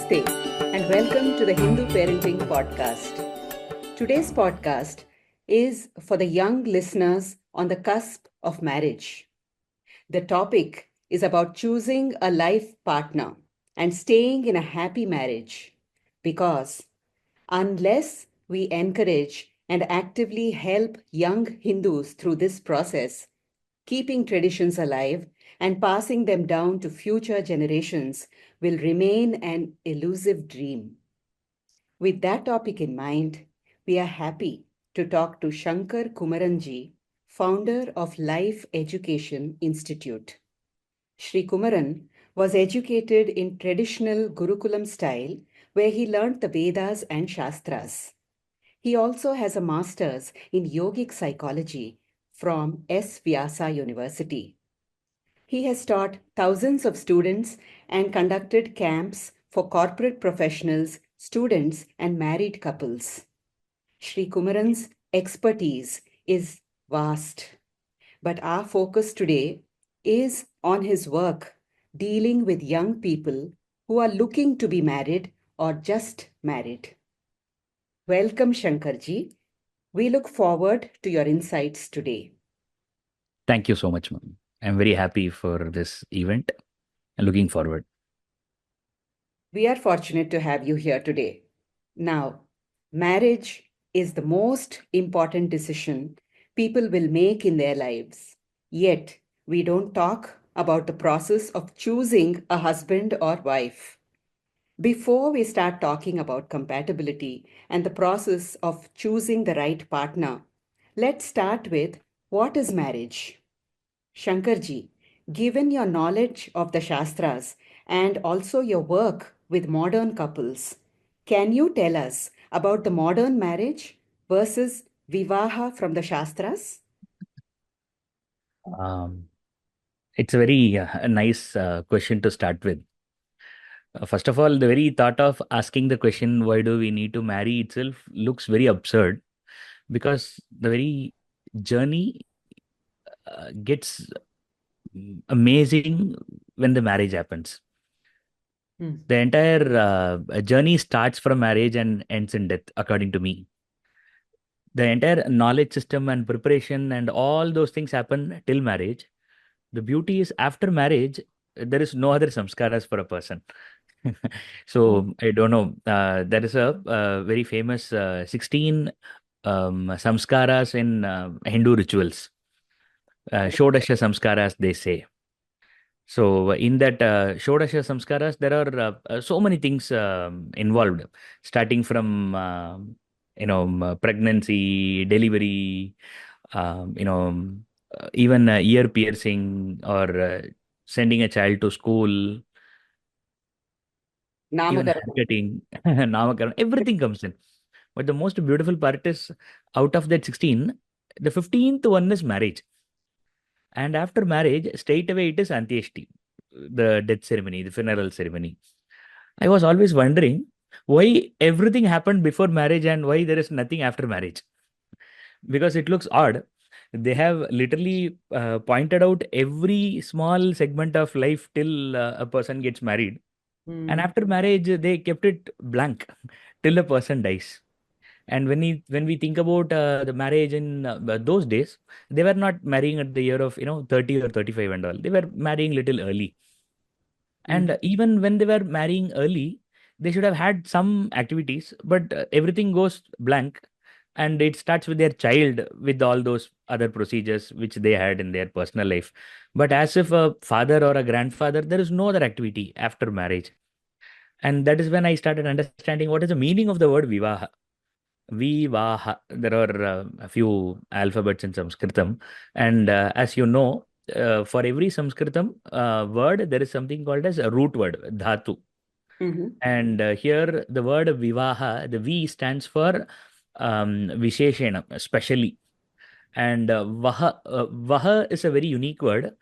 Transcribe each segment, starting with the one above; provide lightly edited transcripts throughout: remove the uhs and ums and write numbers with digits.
Namaste and welcome to the Hindu Parenting Podcast. Today's podcast is for the young listeners on the cusp of marriage. The topic is about choosing a life partner and staying in a happy marriage because unless we encourage and actively help young Hindus through this process, keeping traditions alive and passing them down to future generations will remain an elusive dream. With that topic in mind, we are happy to talk to Shankar Kumaranji, founder of Life Education Institute. Shri Kumaran was educated in traditional Gurukulam style where he learnt the Vedas and Shastras. He also has a master's in yogic psychology from S. Vyasa University. He has taught thousands of students and conducted camps for corporate professionals, students, and married couples. Shri Kumaran's expertise is vast, but our focus today is on his work dealing with young people who are looking to be married or just married. Welcome, Shankarji. We look forward to your insights today. Thank you so much, ma'am. I'm very happy for this event and looking forward. We are fortunate to have you here today. Now, marriage is the most important decision people will make in their lives. Yet, we don't talk about the process of choosing a husband or wife. Before we start talking about compatibility and the process of choosing the right partner, let's start with what is marriage? Shankarji, given your knowledge of the Shastras and also your work with modern couples, can you tell us about the modern marriage versus vivaaha from the Shastras? Um, it's a very nice question to start with. First of all, the very thought of asking the question, why do we need to marry itself, looks very absurd because the very journey gets amazing when the marriage happens. The entire journey starts from marriage and ends in death, according to me. The entire knowledge system and preparation and all those things happen till marriage. The beauty is after marriage, there is no other samskaras for a person. So I don't know. There is a very famous 16 samskaras in Hindu rituals. Shodasha samskaras, they say. So in that Shodasha samskaras, there are so many things involved, starting from pregnancy, delivery, even ear piercing or sending a child to school, even Namagaram. haircutting, namakaran, everything comes in. But the most beautiful part is out of that 16, the 15th one is marriage. And after marriage, straight away it is Antyeshti, the death ceremony, the funeral ceremony. I was always wondering why everything happened before marriage and why there is nothing after marriage. Because it looks odd. They have literally pointed out every small segment of life till a person gets married. And Hmm. after marriage, they kept it blank till a person dies. And when we think about the marriage in those days, they were not marrying at the year of 30 or 35 and all. They were marrying little early. Hmm. And even when they were marrying early, they should have had some activities, but everything goes blank. And it starts with their child with all those other procedures which they had in their personal life. But as if a father or a grandfather, there is no other activity after marriage. And that is when I started understanding what is the meaning of the word vivaha. Vivaha. There are a few alphabets in Sanskritam. And as you know, for every Sanskritam word, there is something called as a root word, dhatu. Mhm. And here, the word vivaha, the V stands for Visheshena, especially. And vaha is a very unique word.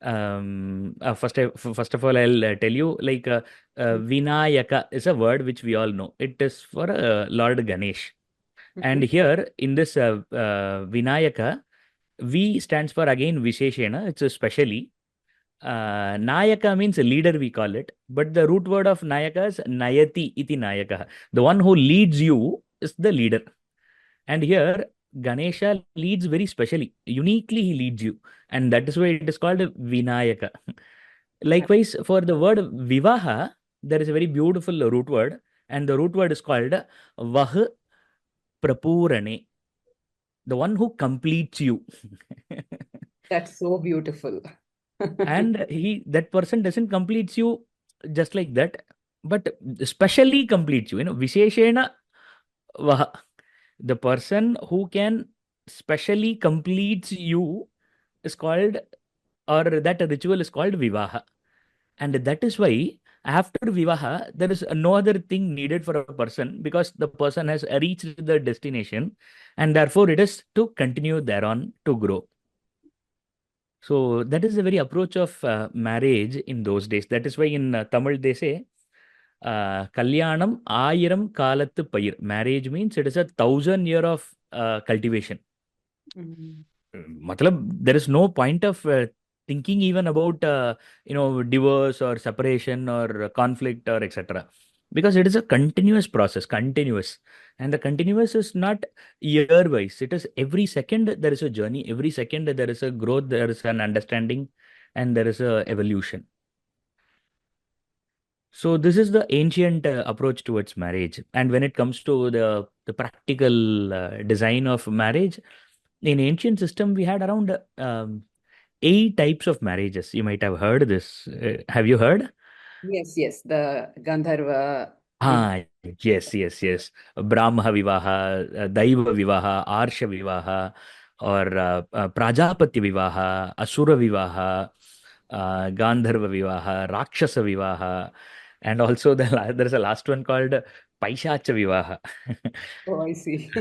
First of all, I'll tell you like Vinayaka is a word which we all know. It is for Lord Ganesh. And Mhm. here in this Vinayaka, V stands for again Visheshena. It's a specially. Nayaka means leader, we call it. But the root word of Nayaka is Nayati iti Nayaka. The one who leads you is the leader. And here, Ganesha leads very specially. Uniquely, he leads you. And that is why it is called Vinayaka. Likewise, for the word Vivaha, there is a very beautiful root word. And the root word is called Vah Prapurane, the one who completes you. That's so beautiful. And that person doesn't completes you just like that, but specially completes you. Visheshena Vaha. The person who can specially completes you is called, or that ritual is called Vivaha. And that is why after Vivaha, there is no other thing needed for a person, because the person has reached the destination, and therefore it is to continue thereon to grow. So that is the very approach of marriage in those days. That is why in Tamil they say, Kalyanam Ayiram Kalattu Payir. Marriage means it is 1,000 year of cultivation. Mhm. There is no point of thinking even about divorce or separation or conflict or etc. Because it is a continuous process, continuous, and the continuous is not year wise. It is every second there is a journey, every second there is a growth, there is an understanding, and there is a evolution. So this is the ancient approach towards marriage. And when it comes to the practical design of marriage, in ancient system we had around 8 types of marriages. You might have heard this. Have you heard? Yes, yes, the Gandharva Vivaha. Ah, yes, yes, yes. Brahma Vivaha, Daiva Vivaha, Arsha Vivaha, or Prajapati Vivaha, Asura Vivaha, Gandharva Vivaha, Rakshasa Vivaha, and also there's a last one called Paishacha Vivaha. Oh, I see.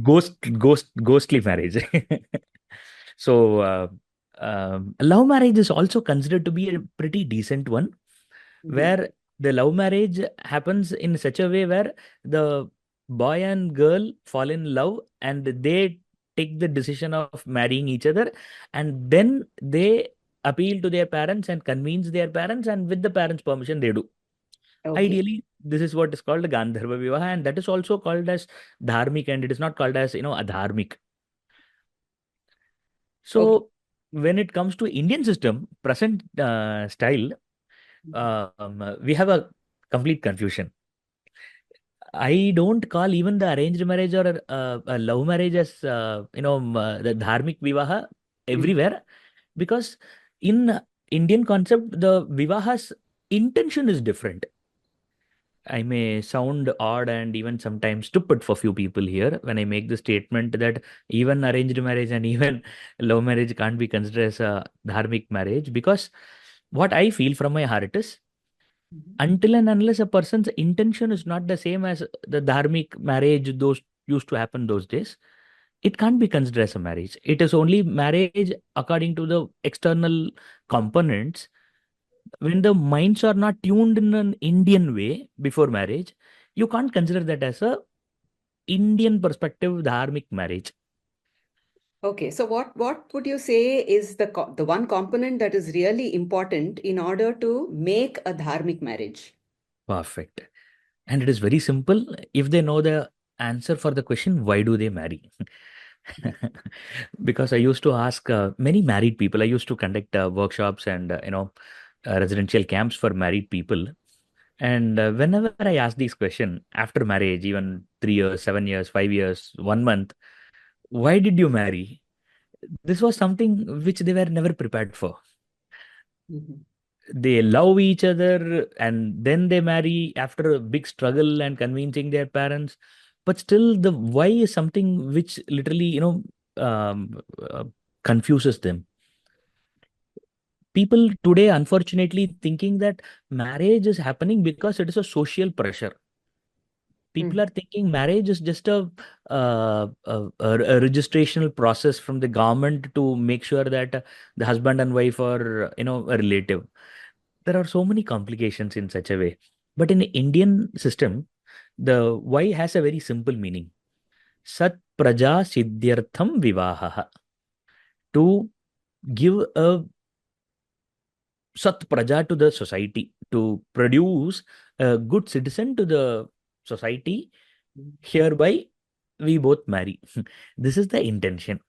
Ghostly marriage. So, love marriage is also considered to be a pretty decent one, Mhm. where the love marriage happens in such a way where the boy and girl fall in love and they take the decision of marrying each other, and then they appeal to their parents and convince their parents, and with the parents' permission, they do. Okay, Ideally, this is what is called Gandharva Vivaha, and that is also called as dharmic, and it is not called as adharmic. okay. So when it comes to Indian system, present style, Mhm. we have a complete confusion. I don't call even the arranged marriage or a love marriage as the dharmic vivaha Mhm. everywhere, because in Indian concept the vivaha's intention is different. I may sound odd and even sometimes stupid for few people here when I make the statement that even arranged marriage and even love marriage can't be considered as a dharmic marriage, because what I feel from my heart is, Mhm. until and unless a person's intention is not the same as the dharmic marriage those used to happen those days, it can't be considered as a marriage. It is only marriage according to the external components. When the minds are not tuned in an Indian way before marriage, you can't consider that as a Indian perspective dharmic marriage. Okay, so what would you say is the one component that is really important in order to make a dharmic marriage? Perfect. And it is very simple. If they know the answer for the question, why do they marry? Because I used to ask many married people. I used to conduct workshops and residential camps for married people. And whenever I ask this question after marriage, even 3 years, 7 years, 5 years, 1 month, why did you marry? This was something which they were never prepared for. Mhm. They love each other and then they marry after a big struggle and convincing their parents. But still, the why is something which literally, uh, confuses them. People today, unfortunately, thinking that marriage is happening because it is a social pressure. People Mhm. are thinking marriage is just a registrational process from the government to make sure that the husband and wife are, a relative. There are so many complications in such a way. But in the Indian system, the why has a very simple meaning. Sat praja siddhyartham vivaha. To give a Sat Praja to the society, to produce a good citizen to the society. Hereby, we both marry. This is the intention.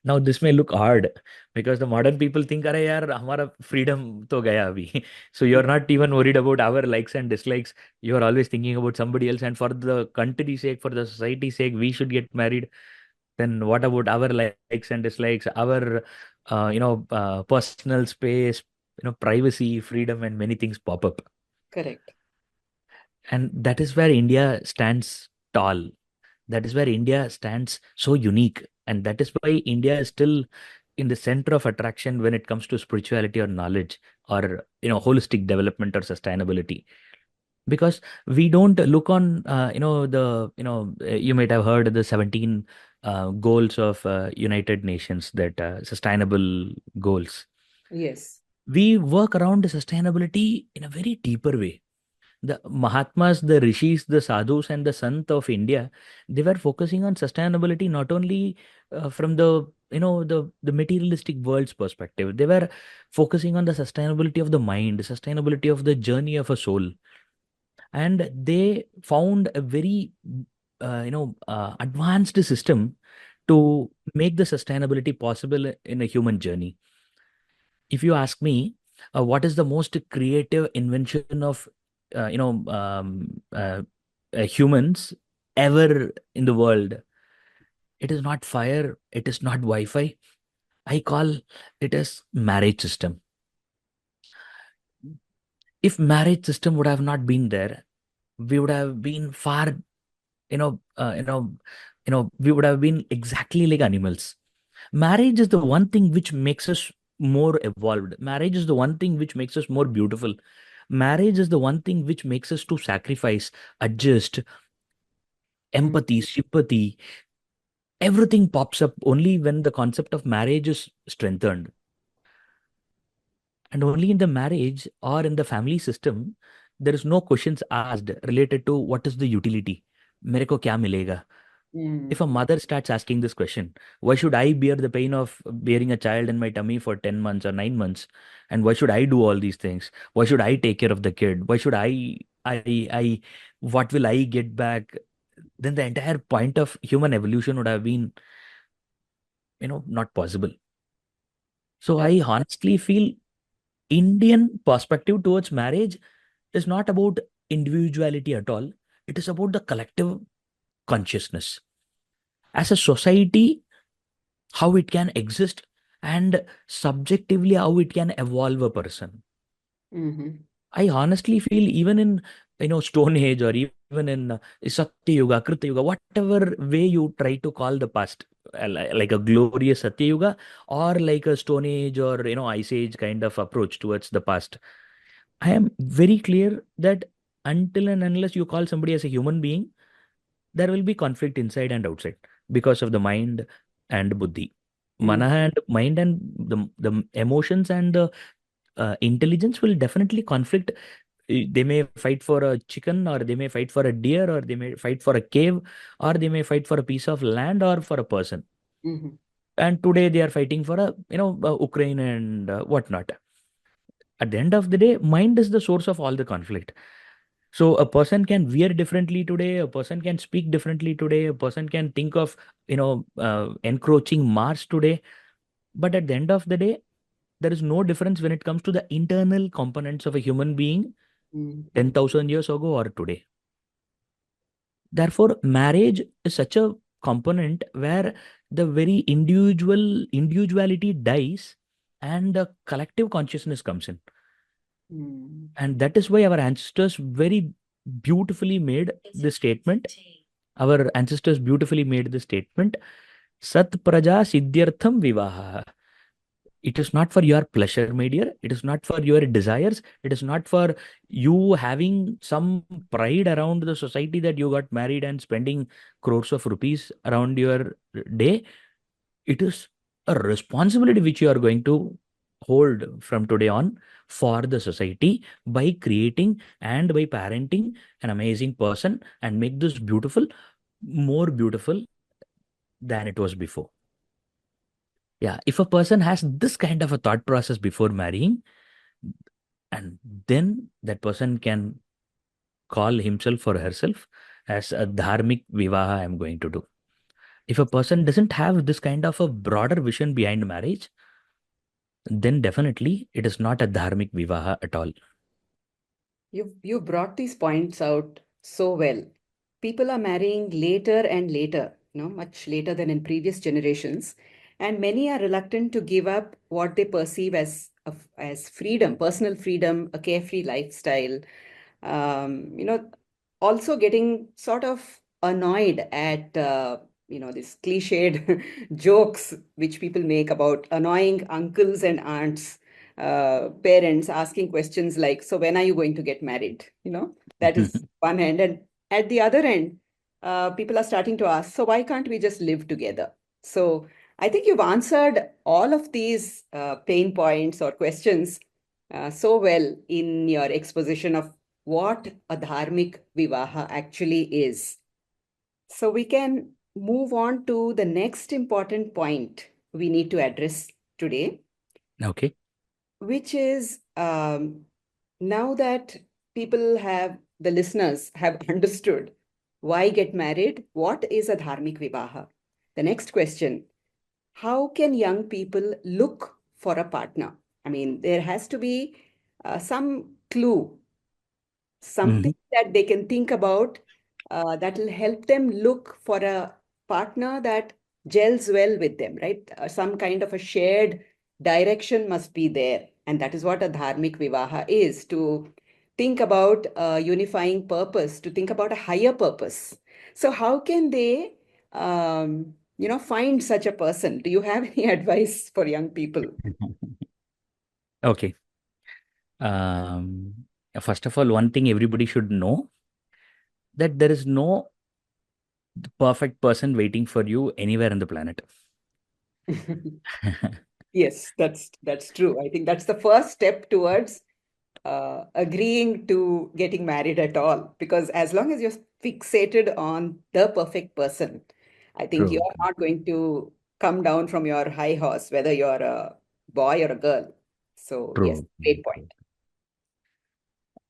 Now, this may look hard because the modern people think, "Arey yaar, hamara freedom to gaya abhi." So you're not even worried about our likes and dislikes. You're always thinking about somebody else. And for the country's sake, for the society's sake, we should get married. Then what about our likes and dislikes, our personal space, privacy, freedom, and many things pop up. Correct. And that is where India stands tall. That is where India stands so unique. And that is why India is still in the center of attraction when it comes to spirituality or knowledge, or holistic development or sustainability. Because we don't look on you might have heard the 17 goals of United Nations, that sustainable goals. Yes. We work around sustainability in a very deeper way. The Mahatmas, the Rishis, the Sadhus, and the Sant of India, they were focusing on sustainability not only from the materialistic world's perspective. They were focusing on the sustainability of the mind, the sustainability of the journey of a soul. And they found a very advanced system to make the sustainability possible in a human journey. If you ask me, what is the most creative invention of uh, you know um, uh, humans ever in the world, it is not fire, it is not Wi-Fi. I call it as marriage system. If marriage system would have not been there, we would have been far, you know uh, you know we would have been exactly like animals. Marriage is the one thing which makes us more evolved. Marriage is the one thing which makes us more beautiful. Marriage is the one thing which makes us to sacrifice, adjust, Mm. empathy, sympathy. Everything pops up only when the concept of marriage is strengthened. And only in the marriage or in the family system, there is no questions asked related to what is the utility. मेरे को क्या मिलेगा? If Mm. a mother starts asking this question, why should I bear the pain of bearing a child in my tummy for 10 months or 9 months? And why should I do all these things? Why should I take care of the kid? Why should what will I get back? Then the entire point of human evolution would have been, not possible. So Ab- I honestly feel Indian perspective towards marriage is not about individuality at all. It is about the collective consciousness. As a society, how it can exist, and subjectively how it can evolve a person. Mhm. I honestly feel even in Stone Age, or even in Satya Yuga, Krita Yuga, whatever way you try to call the past, like a glorious Satya Yuga, or like a Stone Age or Ice Age kind of approach towards the past, I am very clear that until and unless you call somebody as a human being, there will be conflict inside and outside because of the mind and buddhi. Mm. Mind and the emotions and the intelligence will definitely conflict. They may fight for a chicken, or they may fight for a deer, or they may fight for a cave, or they may fight for a piece of land or for a person. Mhm. And today they are fighting for Ukraine and whatnot. At the end of the day, mind is the source of all the conflict. So a person can wear differently today, a person can speak differently today, a person can think of encroaching Mars today. But at the end of the day, there is no difference when it comes to the internal components of a human being Mm. 10,000 years ago or today. Therefore, marriage is such a component where the very individuality dies and the collective consciousness comes in. Mm. And that is why our ancestors very beautifully made this statement. Our ancestors beautifully made this statement. Sat praja siddhyartham vivaha. It is not for your pleasure, my dear. It is not for your desires. It is not for you having some pride around the society that you got married and spending crores of rupees around your day. It is a responsibility which you are going to hold from today on for the society, by creating and by parenting an amazing person and make this beautiful, more beautiful than it was before. Yeah, if a person has this kind of a thought process before marrying, And then that person can call himself or herself as a dharmic vivaha I'm going to do. If a person doesn't have this kind of a broader vision behind marriage, then definitely it is not a dharmic vivaha at all. You brought these points out so well. People are marrying later and later, much later than in previous generations, and many are reluctant to give up what they perceive as freedom, personal freedom, a carefree lifestyle. Um, you know, Also getting sort of annoyed at these cliched jokes which people make about annoying uncles and aunts, parents asking questions like, so when are you going to get married? That is one hand. And at the other end, people are starting to ask, so why can't we just live together? So I think you've answered all of these pain points or questions so well in your exposition of what a dharmic vivaha actually is. So we can move on to the next important point we need to address today, Okay. which is now that the listeners have understood why get married, what is a dharmic vivaha? The next question, how can young people look for a partner? I mean, there has to be some clue, something Mhm. that they can think about that will help them look for a partner that gels well with them, right? Some kind of a shared direction must be there. And that is what a dharmic vivaha is, to think about a unifying purpose, to think about a higher purpose. So, how can they, find such a person? Do you have any advice for young people? Okay. Um, First of all, one thing everybody should know, that there is no perfect person waiting for you anywhere on the planet. Yes, that's true. I think that's the first step towards agreeing to getting married at all. Because as long as you're fixated on the perfect person, I think True. you're not going to come down from your high horse, whether you're a boy or a girl. So yes, True. great point.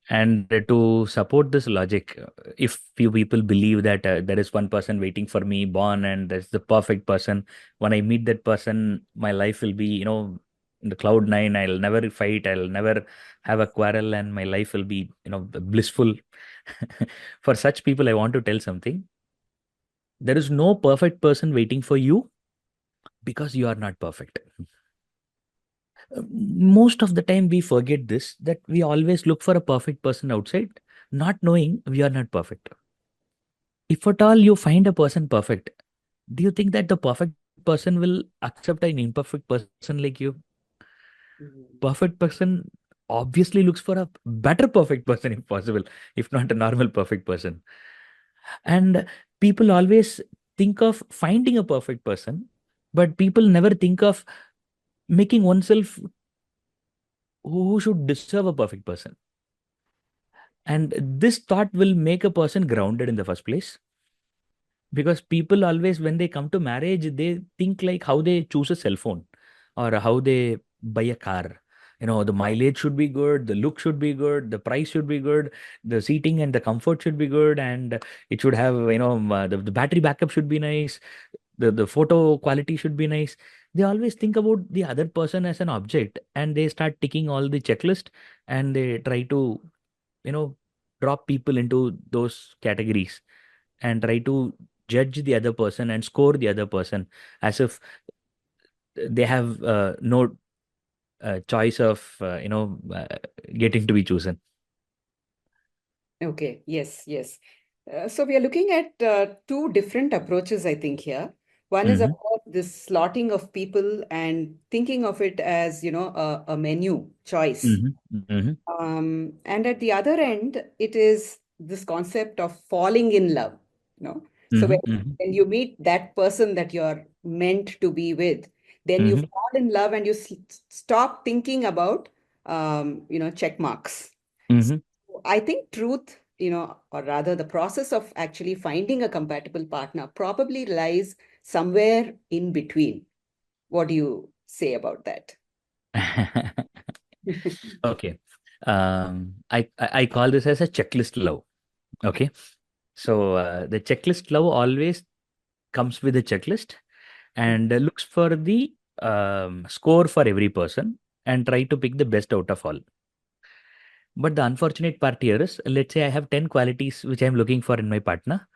And to support this logic, if few people believe that there is one person waiting for me, born, and that's the perfect person, when I meet that person, my life will be, in the cloud nine. I'll never fight. I'll never have a quarrel, and my life will be, blissful. For such people, I want to tell something. There is no perfect person waiting for you because you are not perfect. Most of the time, we forget this, that we always look for a perfect person outside, not knowing we are not perfect. If at all you find a person perfect, do you think that the perfect person will accept an imperfect person like you? Mhm. Perfect person obviously looks for a better perfect person if possible, if not a normal perfect person. And people always think of finding a perfect person, but people never think of making oneself who should deserve a perfect person. And this thought will make a person grounded in the first place, because people always, when they come to marriage, they think like how they choose a cell phone or how they buy a car. The mileage should be good, the look should be good, the price should be good, the seating and the comfort should be good, and it should have, the battery backup should be nice, the photo quality should be nice. They always think about the other person as an object, and they start ticking all the checklist, and they try to, you know drop people into those categories, and try to judge the other person and score the other person as if they have no choice of getting to be chosen. Okay, yes, yes. So we are looking at two different approaches, I think, here. One is, of Mm-hmm, course, this slotting of people and thinking of it as, a menu choice. mm-hmm, mm-hmm, And at the other end, it is this concept of falling in love, So mm-hmm, mm-hmm, when you meet that person that you're meant to be with, then you mm-hmm, fall in love and you stop thinking about, check marks. So mm-hmm. I think truth, or rather the process of actually finding a compatible partner probably lies somewhere in between. What do you say about that? Okay. I call this as a checklist love. Okay. So the checklist love always comes with a checklist and looks for the score for every person and try to pick the best out of all. But the unfortunate part here is, let's say I have 10 qualities which I'm looking for in my partner,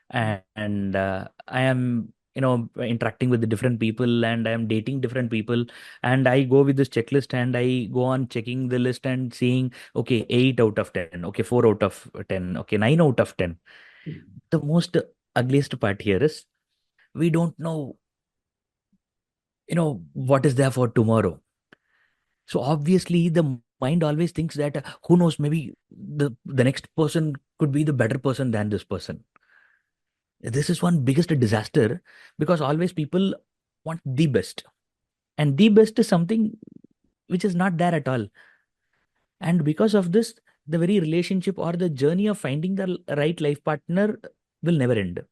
and I am, interacting with the different people and I am dating different people, and I go with this checklist and I go on checking the list and seeing, okay, 8 out of 10, okay, 4 out of 10, okay, 9 out of 10. The most ugliest part here is we don't know, what is there for tomorrow. So obviously the mind always thinks that who knows, maybe the next person could be the better person than this person. This is one biggest disaster, because always people want the best, and the best is something which is not there at all. And because of this, the very relationship or the journey of finding the right life partner will never end.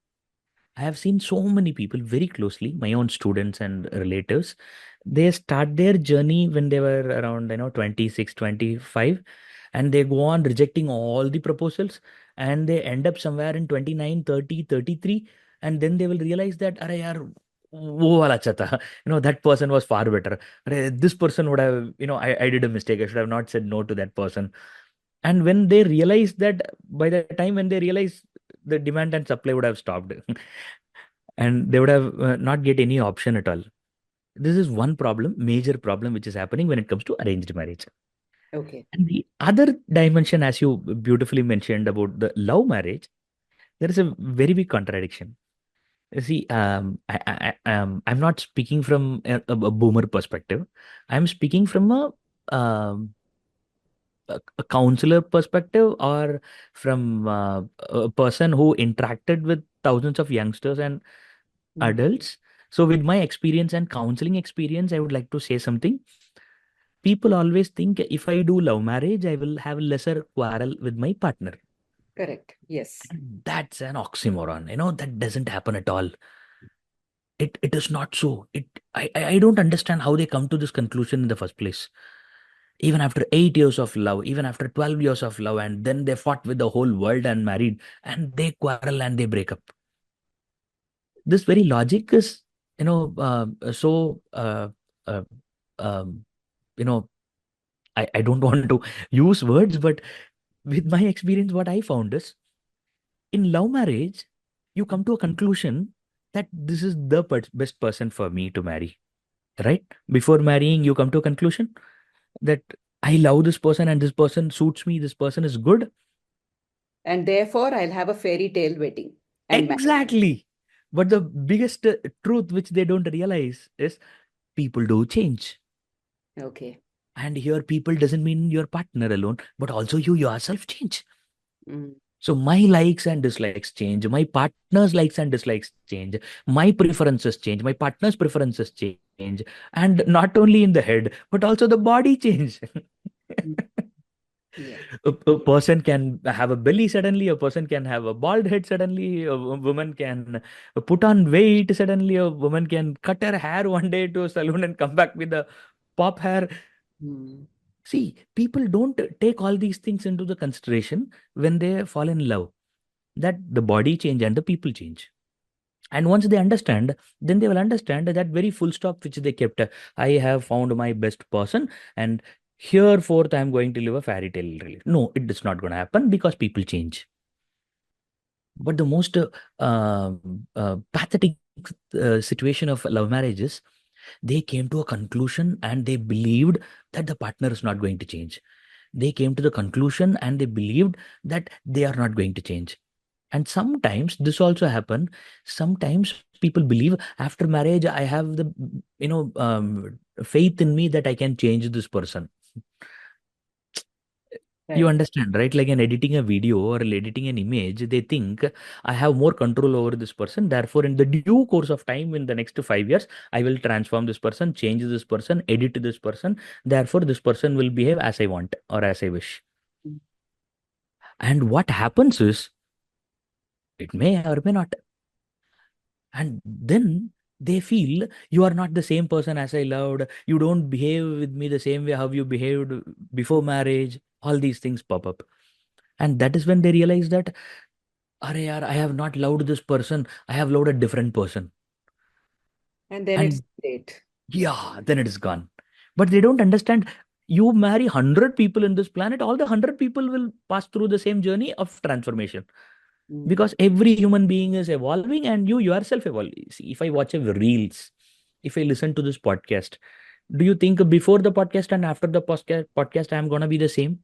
I have seen so many people very closely, my own students and relatives. They start their journey when they were around, 26, 25, and they go on rejecting all the proposals, and they end up somewhere in 29, 30, 33, and then they will realize that, Arey yaar, wo wala acha tha. That person was far better. Arey, this person would have, I did a mistake. I should have not said no to that person. And when they realize that, by the time when they realize, the demand and supply would have stopped. And they would have not get any option at all. This is one problem, major problem, which is happening when it comes to arranged marriage. Okay. And the other dimension, as you beautifully mentioned about the love marriage, there is a very big contradiction. You see, I'm not speaking from a boomer perspective. I'm speaking from a counselor perspective, or from a person who interacted with thousands of youngsters and Mm. adults. So, with my experience and counseling experience, I would like to say something. People always think if I do love marriage, I will have lesser quarrel with my partner. Correct. Yes. And that's an oxymoron. That doesn't happen at all. It is not so. I don't understand how they come to this conclusion in the first place. Even after 8 years of love, even after 12 years of love, and then they fought with the whole world and married, and they quarrel and they break up. This very logic is, so uh, um, you know I don't want to use words, but with my experience, what I found is, in love marriage, you come to a conclusion that this is the best person for me to marry, right? Before marrying, you come to a conclusion that I love this person and this person suits me, this person is good. And therefore, I'll have a fairy tale wedding and marriage. Exactly. But the biggest truth which they don't realize is people do change. Okay. And here, people doesn't mean your partner alone, but also you yourself change. Mm. So my likes and dislikes change, my partner's likes and dislikes change, my preferences change, my partner's preferences change, and not only in the head, but also the body change. Mm. Yeah. A person can have a belly suddenly, a person can have a bald head suddenly, a woman can put on weight suddenly, a woman can cut her hair one day to a salon and come back with a pop hair. Mm. See, people don't take all these things into the consideration when they fall in love, that the body change and the people change. And once they understand, then they will understand that very full stop which they kept. I have found my best person, and hereforth I am going to live a fairy tale really. No, it is not going to happen, because people change. But the most pathetic situation of love marriages, they came to a conclusion and they believed that the partner is not going to change. They came to the conclusion and they believed that they are not going to change. And sometimes this also happen. Sometimes people believe after marriage, I have the, faith in me that I can change this person. You Right. understand, right? Like in editing a video or editing an image, they think I have more control over this person. Therefore, in the due course of time, in the next 5 years, I will transform this person, change this person, edit this person. Therefore, this person will behave as I want or as I wish. Mm. And what happens is, it may or may not. And then They feel you are not the same person as I loved. You don't behave with me the same way how you behaved before marriage. All these things pop up. And that is when they realize that, Arey yaar, I have not loved this person. I have loved a different person. And then it's And late. yeah, then it is gone. But they don't understand, you marry 100 people in this planet, all the 100 people will pass through the same journey of transformation. Mm. Because every human being is evolving and you yourself evolve. See, if I watch a reels, if I listen to this podcast, do you think before the podcast and after the podcast I am gonna be the same?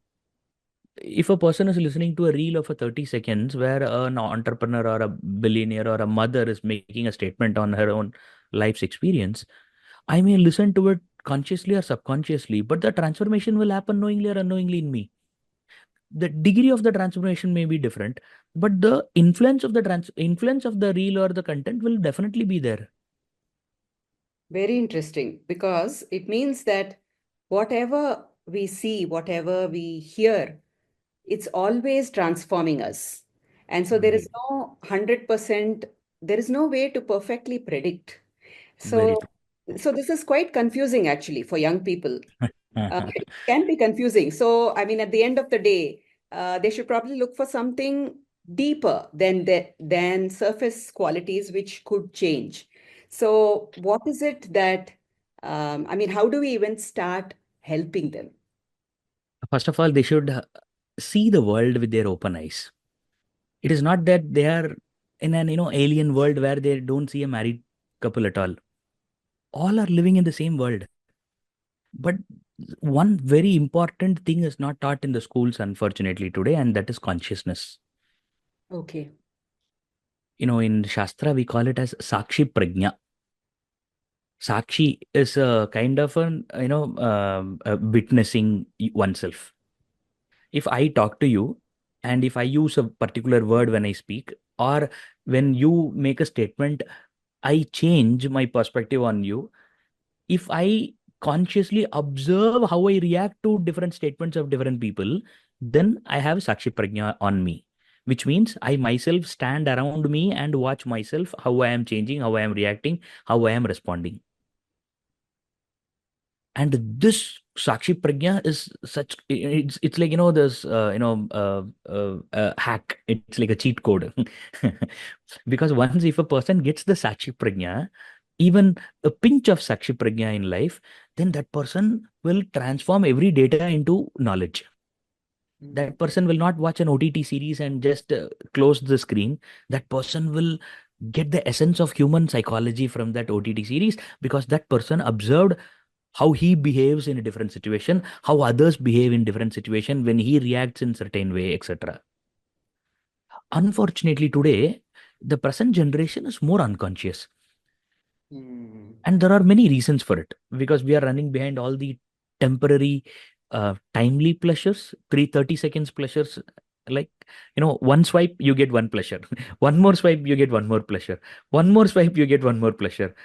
If a person is listening to a reel of a 30 seconds where an entrepreneur or a billionaire or a mother is making a statement on her own life's experience, I may listen to it consciously or subconsciously, but the transformation will happen knowingly or unknowingly in me. The degree of the transformation may be different, but the influence of the reel or the content will definitely be there. Very interesting, because it means that whatever we see, whatever we hear, it's always transforming us. And so there is Very, no 100%, there is no way to perfectly predict. very So, so this is quite confusing actually for young people. true. It can be confusing. So, I mean, at the end of the day, they should probably look for something deeper than surface qualities which could change. So, what is it that, I mean, how do we even start helping them? First of all, they should see the world with their open eyes. It is not that they are in an alien world where they don't see a married couple at all. All are living in the same world. But one very important thing is not taught in the schools, unfortunately, today, and that is consciousness. Okay. In Shastra, we call it as Sakshi Prajna. Sakshi is a kind of an, witnessing oneself. If I talk to you and if I use a particular word when I speak, or when you make a statement, I change my perspective on you. If I consciously observe how I react to different statements of different people, then I have Sakshi Prajna on me, which means I myself stand around me and watch myself, how I am changing, how I am reacting, how I am responding. And this Sakshi Prajna is such, it's like, this, hack. It's like a cheat code. Because once if a person gets the Sakshi Prajna, even a pinch of Sakshi Prajna in life, then that person will transform every data into knowledge. Mm. That person will not watch an OTT series and just close the screen. That person will get the essence of human psychology from that OTT series, because that person observed how he behaves in a different situation, how others behave in different situation, when he reacts in certain way, etc. Unfortunately, today, the present generation is more unconscious. Mm. And there are many reasons for it, because we are running behind all the temporary, timely pleasures, 330 seconds pleasures. Like, one swipe, you get one pleasure. One more swipe, you get one more pleasure. One more swipe, you get one more pleasure.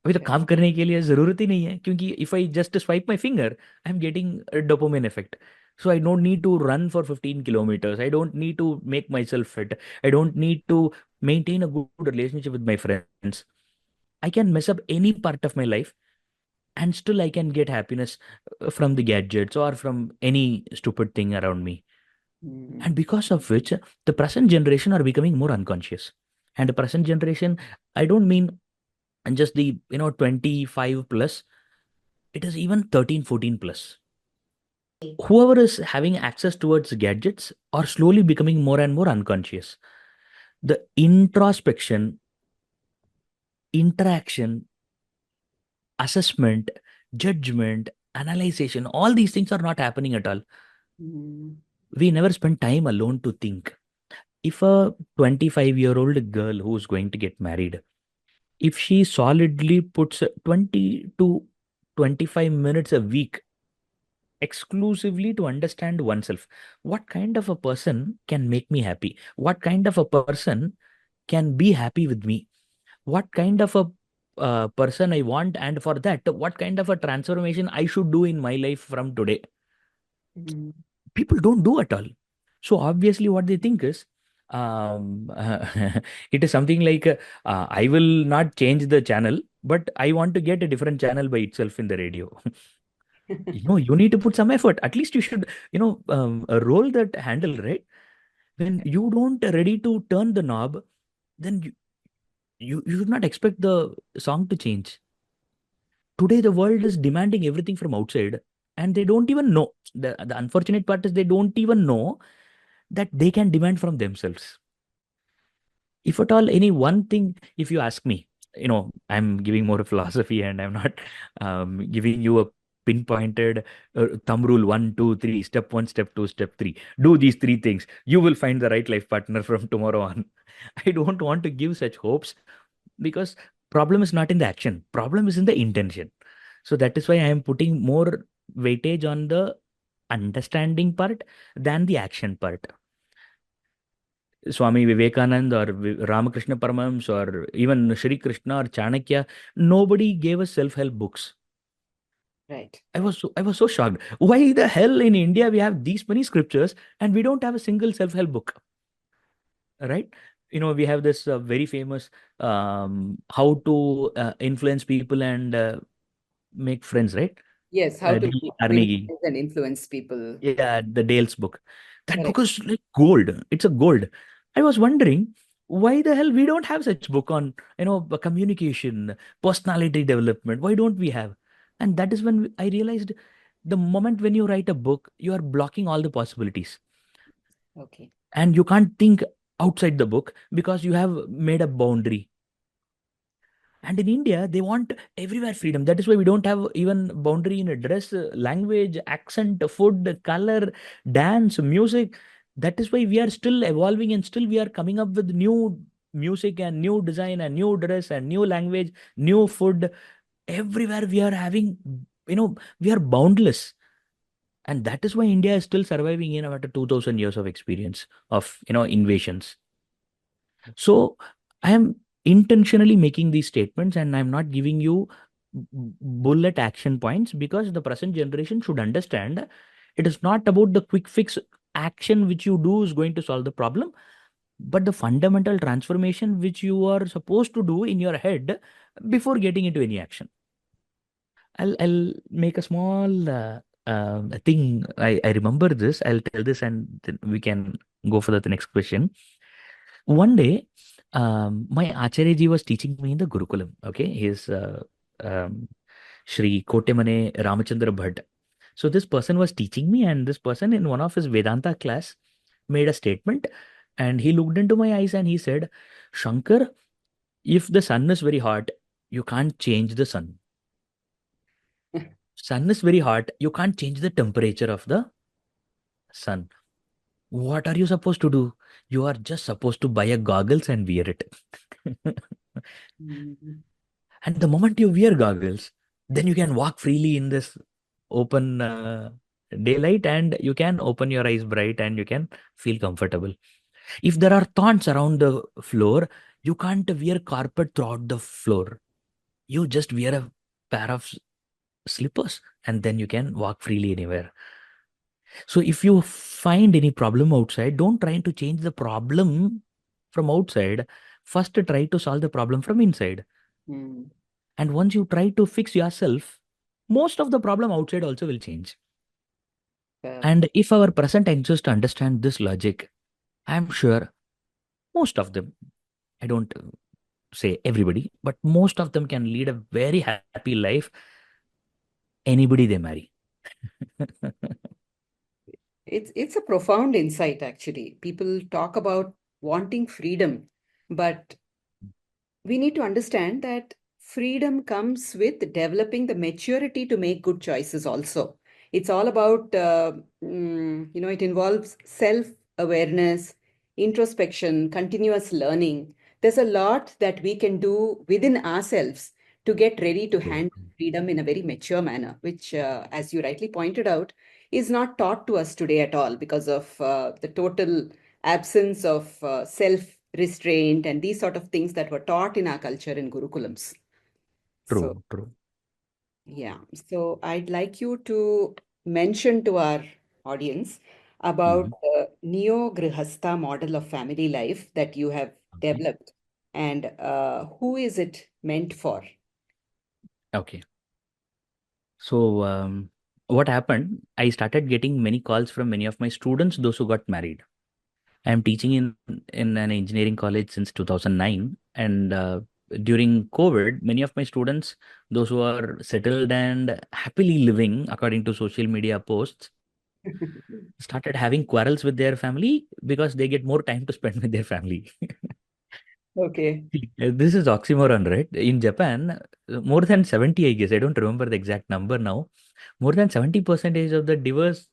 अभी तो Correct. काम करने के लिए जरूरत ही नहीं है, क्योंकि if I just swipe my finger, I am getting dopamine effect. So I don't need to run for 15 kilometers. I don't need to make myself fit. I don't need to maintain a good relationship with my friends. I can mess up any part of my life and still I can get happiness from the gadgets or from any stupid thing around me. Mm. And because of which, the present generation are becoming more unconscious. And the present generation, I don't mean just the 25 plus, it is even 13, 14 plus. Whoever is having access towards gadgets are slowly becoming more and more unconscious. The introspection, interaction, assessment, judgment, analyzation, all these things are not happening at all. Mm. We never spend time alone to think. If a 25-year-old girl who's going to get married, if she solidly puts 20 to 25 minutes a week exclusively to understand oneself, what kind of a person can make me happy? What kind of a person can be happy with me? What kind of a person I want, and for that, what kind of a transformation I should do in my life from today? Mm. People don't do at all. So obviously, what they think is, It is something like I will not change the channel, but I want to get a different channel by itself in the radio. You need to put some effort. At least you should, roll that handle, right? When you don't ready to turn the knob, then you should not expect the song to change. Today, the world is demanding everything from outside, and they don't even know. The unfortunate part is they don't even know that they can demand from themselves. If at all, any one thing, if you ask me, I'm giving more philosophy and I'm not giving you a pinpointed thumb rule: 1, 2, 3, step one, step two, step three. Do these three things. You will find the right life partner from tomorrow on. I don't want to give such hopes because problem is not in the action. Problem is in the intention. So that is why I am putting more weightage on the understanding part than the action part. Swami Vivekanand or Ramakrishna Paramahams or even Shri Krishna or Chanakya, nobody gave us self-help books. Right. I was so shocked. Why the hell in India we have these many scriptures and we don't have a single self-help book, right? We have this very famous how to influence people and make friends, right? Yes, how to Dale win Carnegie. friends and influence people. Yeah, the Dale's book. That book Correct. is like gold. It's a gold. I was wondering why the hell we don't have such book on, communication, personality development. Why don't we have? And that is when I realized the moment when you write a book, you are blocking all the possibilities. Okay. And you can't think outside the book because you have made a boundary. And in India, they want everywhere freedom. That is why we don't have even boundary in a dress, language, accent, food, color, dance, music. That is why we are still evolving and still we are coming up with new music and new design and new dress and new language, new food. Everywhere we are having, we are boundless. And that is why India is still surviving in about 2000 years of experience of, invasions. So I am intentionally making these statements and I'm not giving you bullet action points because the present generation should understand it is not about the quick fix action which you do is going to solve the problem, but the fundamental transformation which you are supposed to do in your head before getting into any action. I'll make a small thing. I remember this. I'll tell this and then we can go for the next question. One day, my Acharya was teaching me in the Gurukulam. Okay, he's um, Shri Kotemane Ramachandra Bhatt. So this person was teaching me, and this person in one of his Vedanta class made a statement, and he looked into my eyes and he said, "Shankar, if the sun is very hot, you can't change the sun. Sun is very hot, you can't change the temperature of the sun. What are you supposed to do? You are just supposed to buy a goggles and wear it." Mhm. And the moment you wear goggles, then you can walk freely in this open daylight and you can open your eyes bright and you can feel comfortable. If there are thorns around the floor, you can't wear carpet throughout the floor. You just wear a pair of slippers and then you can walk freely anywhere. So if you find any problem outside, don't try to change the problem from outside. First, try to solve the problem from inside. Mm. And once you try to fix yourself, most of the problem outside also will change. Uh, And if our present anxious to understand this logic, I'm sure most of them, I don't say everybody, but most of them can lead a very happy life. Anybody they marry. it's a profound insight, actually. People talk about wanting freedom, but we need to understand that freedom comes with developing the maturity to make good choices also. It's all about, it involves self-awareness, introspection, continuous learning. There's a lot that we can do within ourselves to get ready to True, handle freedom in a very mature manner, which, as you rightly pointed out, is not taught to us today at all because of the total absence of self restraint and these sort of things that were taught in our culture in Gurukulams. So, true, true. yeah. So, I'd like you to mention to our audience about Mhm. neo grihastha model of family life that you have Okay. developed, and who is it meant for? Okay. So, what happened? I started getting many calls from many of my students, those who got married. I am teaching in an engineering college since 2009, and during COVID, many of my students, those who are settled and happily living according to social media posts, started having quarrels with their family because they get more time to spend with their family. Okay. This is oxymoron, right? In Japan, more than 70, I guess, I don't remember the exact number now. More than 70% of the divorce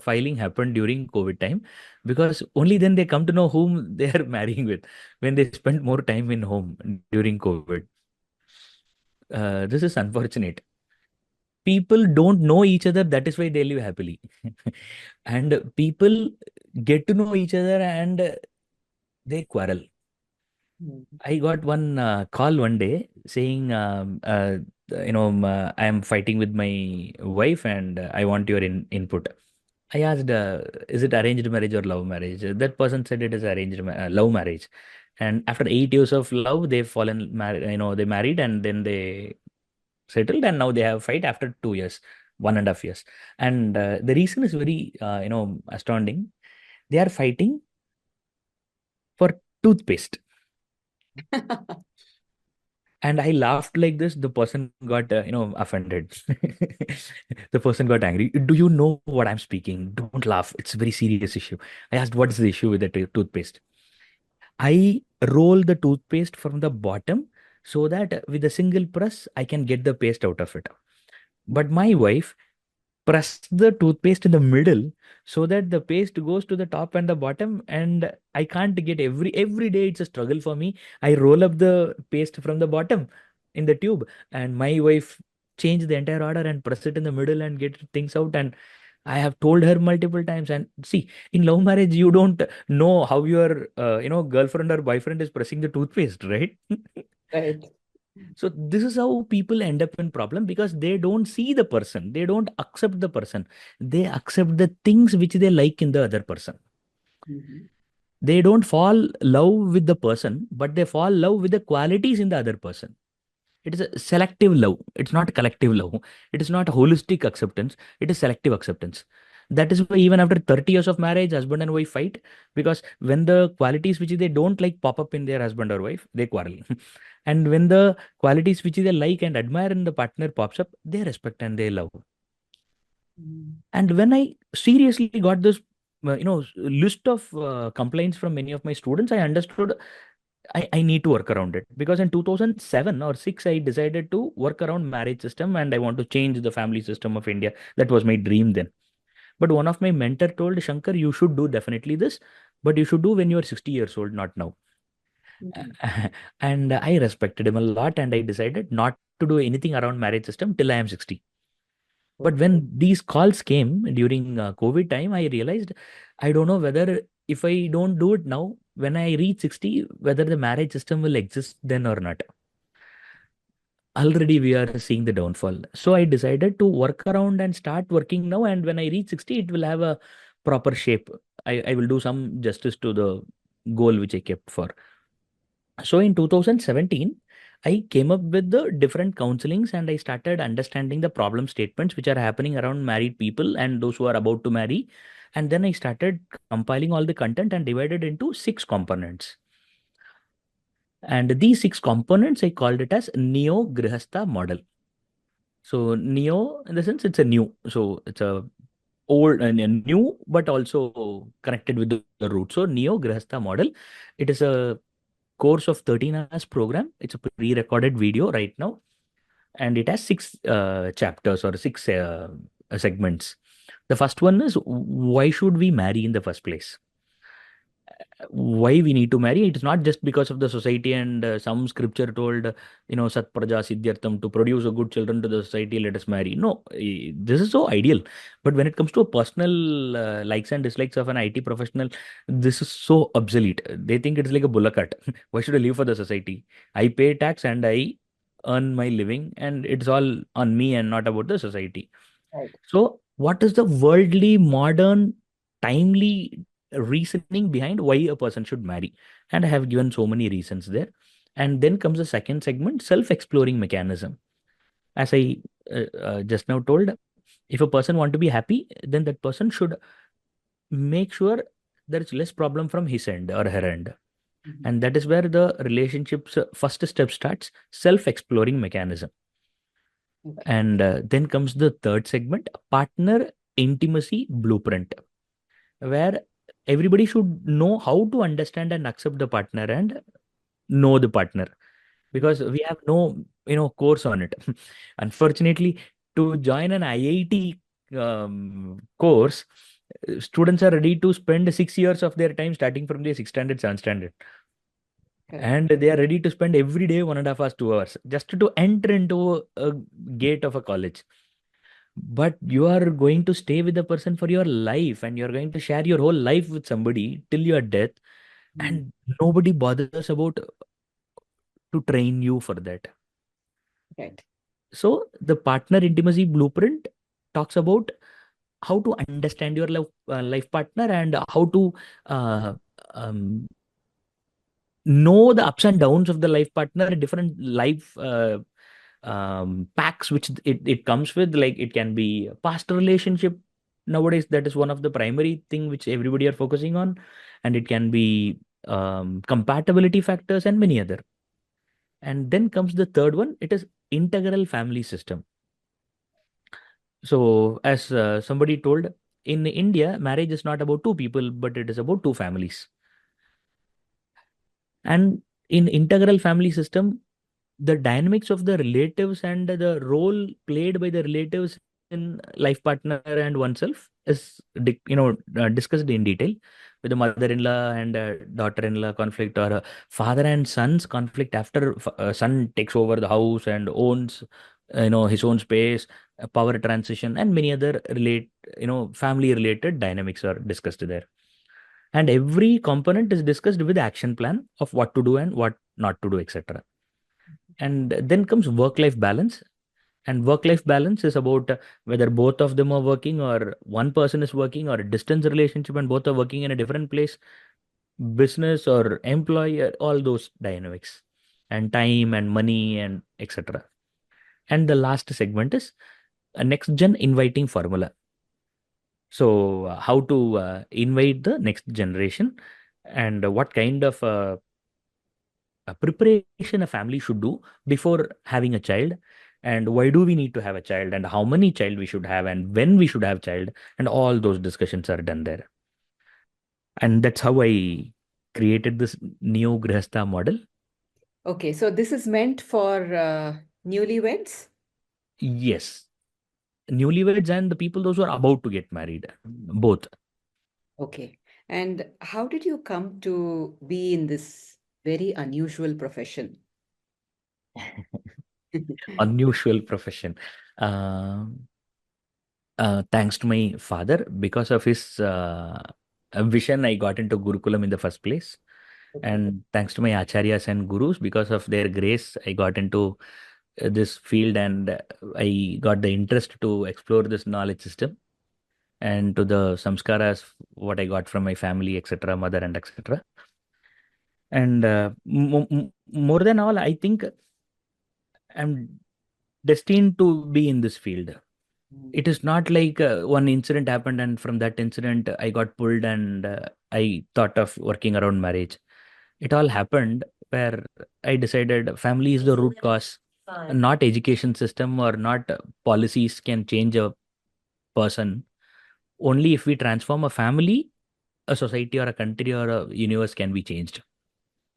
filing happened during COVID time because only then they come to know whom they are marrying with when they spend more time in home during COVID. This is unfortunate. People don't know each other, that is why they live happily. And people get to know each other and they quarrel. Mm. I got one call one day saying, I am fighting with my wife and I want your input. I asked, is it arranged marriage or love marriage? That person said it is love marriage. And after 8 years of love, they've they married and then they settled and now they have fight after 2 years, 1.5 years. And the reason is very, astounding. They are fighting for toothpaste. And I laughed like this. The person got, offended. The person got angry. Do you know what I'm speaking? Don't laugh. It's a very serious issue. I asked, what is the issue with the toothpaste? I roll the toothpaste from the bottom so that with a single press, I can get the paste out of it. But my wife press the toothpaste in the middle so that the paste goes to the top and the bottom, and I can't get every day. It's a struggle for me. I roll up the paste from the bottom in the tube, and my wife change the entire order and press it in the middle and get things out. And I have told her multiple times. And see, in love marriage you don't know how your girlfriend or boyfriend is pressing the toothpaste, right? Right. So this is how people end up in problem because they don't see the person, they don't accept the person, they accept the things which they like in the other person. Mhm. They don't fall love with the person, but they fall love with the qualities in the other person. It is a selective love. It's not collective love. It is not holistic acceptance. It is selective acceptance. That is why even after 30 years of marriage, husband and wife fight because when the qualities which they don't like pop up in their husband or wife, they quarrel. And when the qualities which they like and admire in the partner pops up, they respect and they love. Mm. And when I seriously got this, list of complaints from many of my students, I understood I need to work around it because in 2007 or 6 I decided to work around marriage system and I want to change the family system of India. That was my dream then. But one of my mentor told, Shankar, you should do definitely this, but you should do when you are 60 years old, not now. Mm. And I respected him a lot and I decided not to do anything around marriage system till I am 60. But Okay. when these calls came during COVID time, I realized I don't know whether if I don't do it now, when I reach 60, whether the marriage system will exist then or not. Already we are seeing the downfall. So I decided to work around and start working now. And when I reach 60, it will have a proper shape. I will do some justice to the goal which I kept for. So in 2017, I came up with the different counselings and I started understanding the problem statements which are happening around married people and those who are about to marry. And then I started compiling all the content and divided into 6 components. And these 6 components, I called it as Neo Grihastha model. So Neo, in the sense, it's a new. So it's a old and a new, but also connected with the root. So Neo Grihastha model. It is a course of 13 hours program. It's a pre-recorded video right now, and it has 6 chapters or 6 segments. The first one is why should we marry in the first place? Why we need to marry? It is not just because of the society and some scripture told, Sat Praja Siddhyartham, to produce a good children to the society, let us marry. No, this is so ideal. But when it comes to a personal likes and dislikes of an IT professional, this is so obsolete. They think it's like a bullock cart. Why should I live for the society? I pay tax and I earn my living, and it's all on me and not about the society. Right. So, what is the worldly, modern, timely reasoning behind why a person should marry. And I have given so many reasons there. And then comes the second segment, self-exploring mechanism. As I just now told, if a person want to be happy, then that person should make sure there is less problem from his end or her end. And that is where the relationship's first step starts, self-exploring mechanism. And then comes the third segment, partner intimacy blueprint, where everybody should know how to understand and accept the partner and know the partner, because we have no course on it. Unfortunately, to join an IIT course, students are ready to spend 6 years of their time starting from the sixth standard, seventh standard. And they are ready to spend every day 1.5 hours, 2 hours just to enter into a gate of a college. But you are going to stay with the person for your life, and you're going to share your whole life with somebody till your death, and nobody bothers about to train you for that. Right. So the partner intimacy blueprint talks about how to understand your life partner, and how to uh, um, know the ups and downs of the life partner, different life packs which it comes with. Like, it can be a past relationship. Nowadays, that is one of the primary thing which everybody are focusing on. And it can be compatibility factors and many other. And then comes the third one. It is integral family system. So, as somebody told, in India, marriage is not about two people, but it is about two families. And in integral family system, the dynamics of the relatives and the role played by the relatives in life partner and oneself is discussed in detail, with the mother-in-law and daughter-in-law conflict, or father and son's conflict after son takes over the house and owns his own space, power transition, and many other family related dynamics are discussed there. And every component is discussed with action plan of what to do and what not to do, etc. And then comes work life balance. And work life balance is about whether both of them are working, or one person is working, or a distance relationship and both are working in a different place, business or employer, all those dynamics, and time and money and etc. And the last segment is a next gen inviting formula. So how to invite the next generation, and what kind of a preparation a family should do before having a child, and why do we need to have a child, and how many child we should have, and when we should have child, and all those discussions are done there. And that's how I created this neo grihastha model. Okay, so this is meant for newlyweds? Yes, newlyweds and the people those who are about to get married, both. Okay. And how did you come to be in this very unusual profession? Unusual profession. Um Thanks to my father, because of his vision, I got into Gurukulam in the first place. Okay. And thanks to my acharyas and gurus, because of their grace, I got into this field, and I got the interest to explore this knowledge system, and to the samskaras, what I got from my family, etc., mother, and etc. And more than all, I think I'm destined to be in this field. It is not like one incident happened, and from that incident I got pulled, and I thought of working around marriage. It all happened where I decided family is the root cause, not education system or not policies can change a person. Only if we transform a family, a society or a country or a universe can be changed.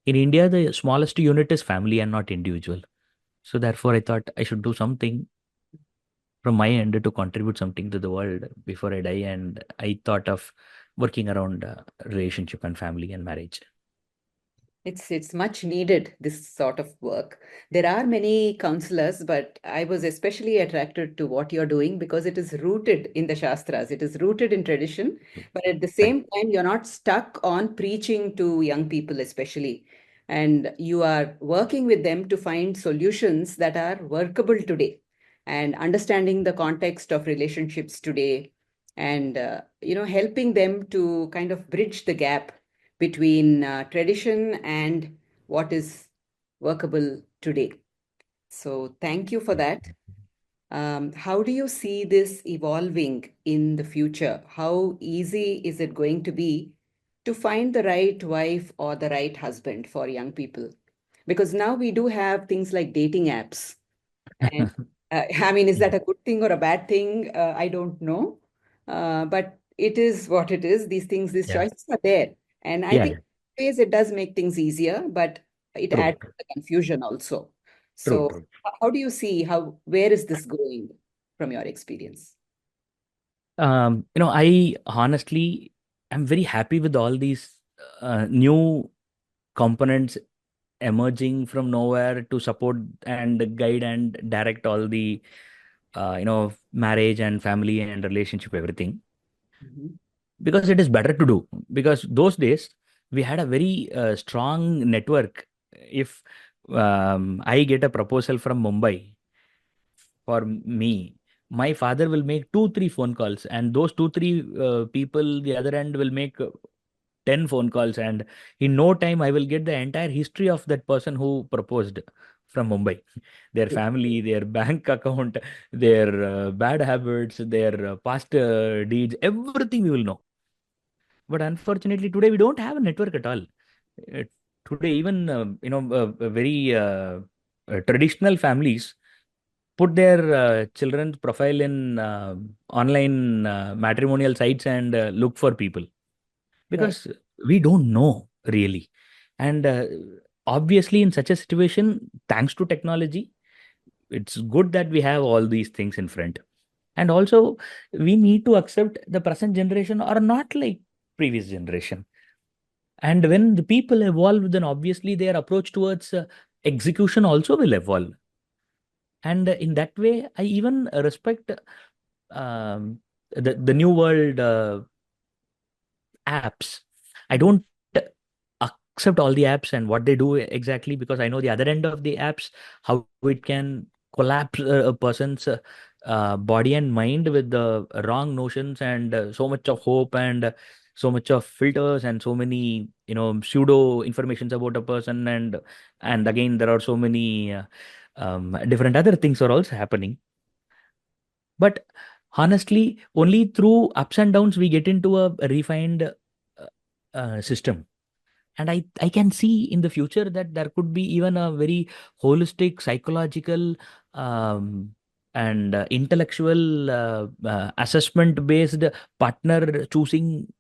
In India, the smallest unit is family and not individual. So therefore, I thought I should do something from my end to contribute something to the world before I die. And I thought of working around relationship and family and marriage. It's much needed, this sort of work. There are many counselors, but I was especially attracted to what you're doing because it is rooted in the Shastras. It is rooted in tradition, but at the Thank same time, you're not stuck on preaching to young people, especially. And you are working with them to find solutions that are workable today and understanding the context of relationships today and helping them to kind of bridge the gap between tradition and what is workable today. So thank you for that. How do you see this evolving in the future? How easy is it going to be to find the right wife or the right husband for young people? Because now we do have things like dating apps. And I mean, is that a good thing or a bad thing? I don't know. But it is what it is. These things, these Yeah. choices are there. And I Yeah. think ways it does make things easier, but it True. adds to the confusion also. True. So True. how do you see where is this going from your experience? I honestly am very happy with all these new components emerging from nowhere to support and guide and direct all the marriage and family and relationship everything, Mhm. because it is better to do, because those days we had a very strong network. If I get a proposal from Mumbai for me, my father will make 2 3 phone calls, and those 2 3 people the other end will make 10 phone calls, and in no time I will get the entire history of that person who proposed from Mumbai, their family, their bank account, their bad habits, their past deeds, everything we will know. But unfortunately today we don't have a network at all. Uh, Today even very traditional families put their children's profile in online matrimonial sites and look for people, Right. because we don't know really. And obviously in such a situation, thanks to technology, it's good that we have all these things in front. And also we need to accept the present generation are not like previous generation. And when the people evolve, then obviously their approach towards execution also will evolve. And in that way I even respect the new world apps. I Mhm. don't accept all the apps and what they do exactly, because I know the other end of the apps, how it can collapse a person's body and mind with the wrong notions, and so much of hope, and so much of filters, and so many pseudo informations about a person, and again there are so many different other things are also happening. But honestly, only through ups and downs we get into a refined system. And I can see in the future that there could be even a very holistic, psychological, um, and intellectual assessment based partner choosing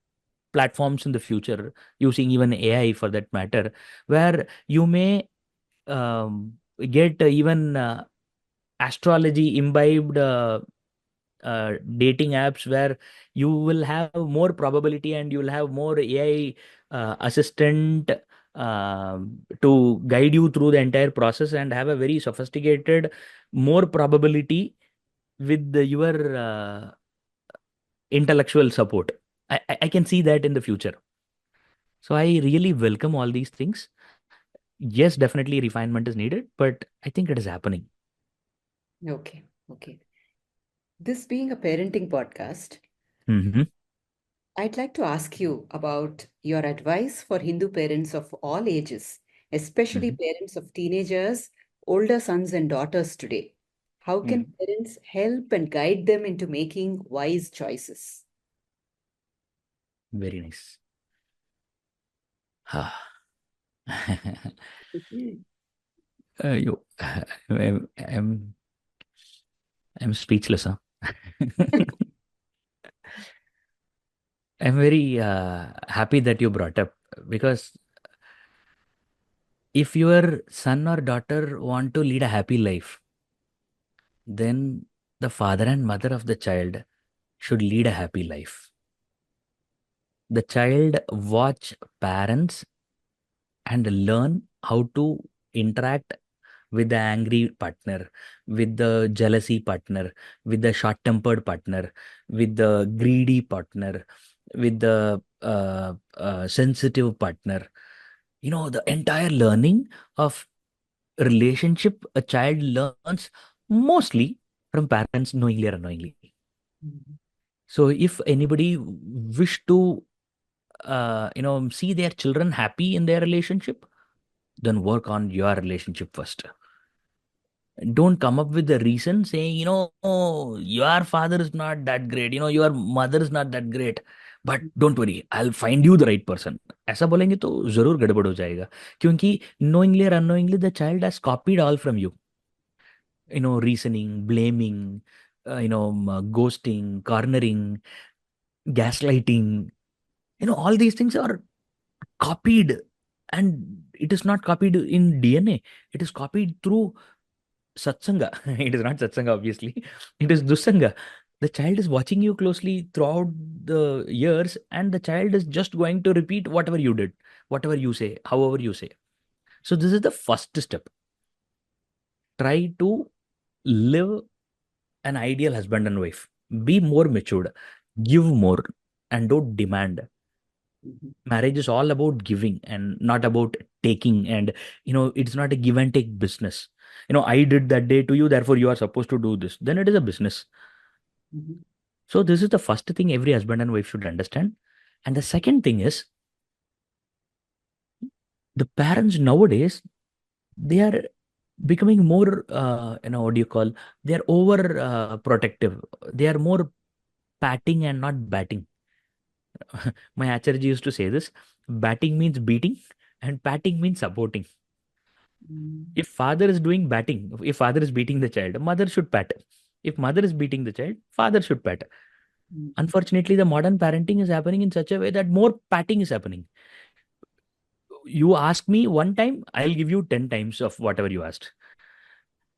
platforms in the future, using even AI for that matter, where you may get even astrology imbibed dating apps, where you will have more probability and you will have more AI assistant to guide you through the entire process, and have a very sophisticated, more probability with your intellectual support. I can see that in the future. So I really welcome all these things. Yes, definitely refinement is needed, but I think it is happening. Okay. Okay. This being a parenting podcast, Hmm. I'd like to ask you about your advice for Hindu parents of all ages, especially Hmm. parents of teenagers, older sons and daughters today. How can Hmm. parents help and guide them into making wise choices? Very nice. Mhm. You, I'm speechless, huh? I'm very happy that you brought up, because if your son or daughter want to lead a happy life, then the father and mother of the child should lead a happy life. The child watch parents and learn how to interact with the angry partner, with the jealousy partner, with the short tempered partner, with the greedy partner, with the sensitive partner. The entire learning of relationship a child learns mostly from parents, knowingly or unknowingly. Mhm. So if anybody wish to see their children happy in their relationship, then work on your relationship first. Don't come up with the reason saying, "Oh, your father is not that great, your mother is not that great, but don't worry, I'll find you the right person." ऐसा बोलेंगे तो जरूर गड़बड़ हो जाएगा, क्योंकि knowingly or unknowingly the child has copied all from you. Reasoning, blaming, ghosting, cornering, gaslighting, all these things are copied. And it is not copied in DNA, it is copied through satsanga. It is not satsanga, obviously. It is dusanga. The child is watching you closely throughout the years, and the child is just going to repeat whatever you did, whatever you say, however you say. So, this is the first step. Try to live an ideal husband and wife. Be more matured, give more, and don't demand. Marriage is all about giving and not about taking. And it's not a give and take business. I did that day to you, therefore you are supposed to do this. Then it is a business. So this is the first thing every husband and wife should understand. And the second thing is, the parents nowadays, they are becoming more what do you call, they are over protective. They are more patting and not batting. My acharya used to say this: batting means beating and patting means supporting. If father is doing batting, if father is beating the child, mother should pat. If mother is beating the child, father should pat. Unfortunately, the modern parenting is happening in such a way that more patting is happening. You ask me one time, I'll give you 10 times of whatever you asked.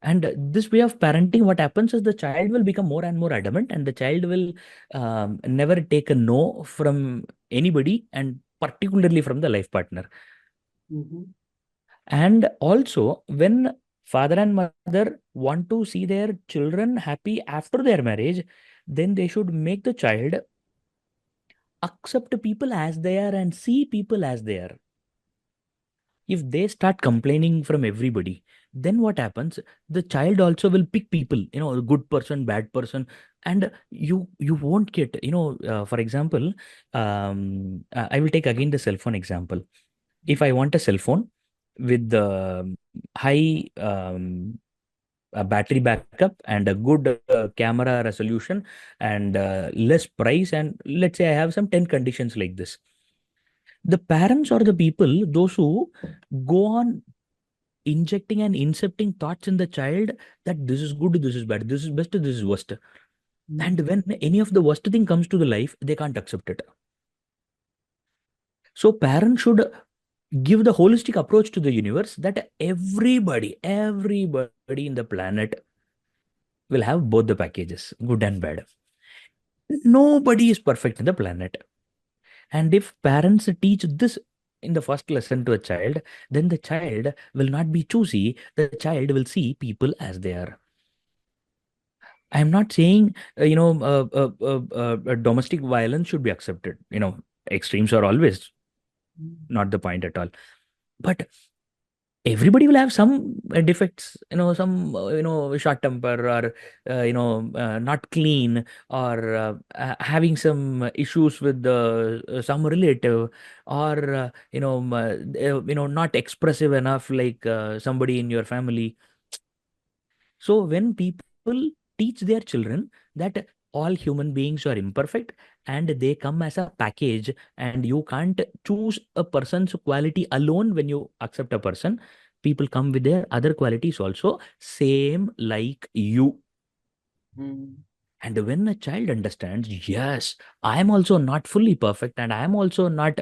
And this way of parenting, what happens is the child will become more and more adamant, and the child will never take a no from anybody, and particularly from the life partner. And also, when father and mother want to see their children happy after their marriage, then they should make the child accept people as they are and see people as they are. If they start complaining from everybody, then what happens? The child also will pick people, a good person, bad person, and you won't get, for example, I will take again the cell phone example. If I want a cell phone with the high a battery backup and a good camera resolution and less price, and let's say I have some 10 conditions like this, the parents or the people, those who go on injecting and incepting thoughts in the child that this is good, this is bad, this is best, this is worst. And when any of the worst thing comes to the life, they can't accept it. So parents should give the holistic approach to the universe, that everybody in the planet will have both the packages, good and bad. Nobody is perfect in the planet. And if parents teach this in the first lesson to a child, then the child will not be choosy. The child will see people as they are. I'm not saying, domestic violence should be accepted. Extremes are always not the point at all. But everybody will have some defects, some, short temper, or, not clean, or having some issues with some relative, or, not expressive enough, like somebody in your family. So when people teach their children that all human beings are imperfect and they come as a package, and you can't choose a person's quality alone when you accept a person, people come with their other qualities also, same like you. And when a child understands, yes, I am also not fully perfect and I am also not,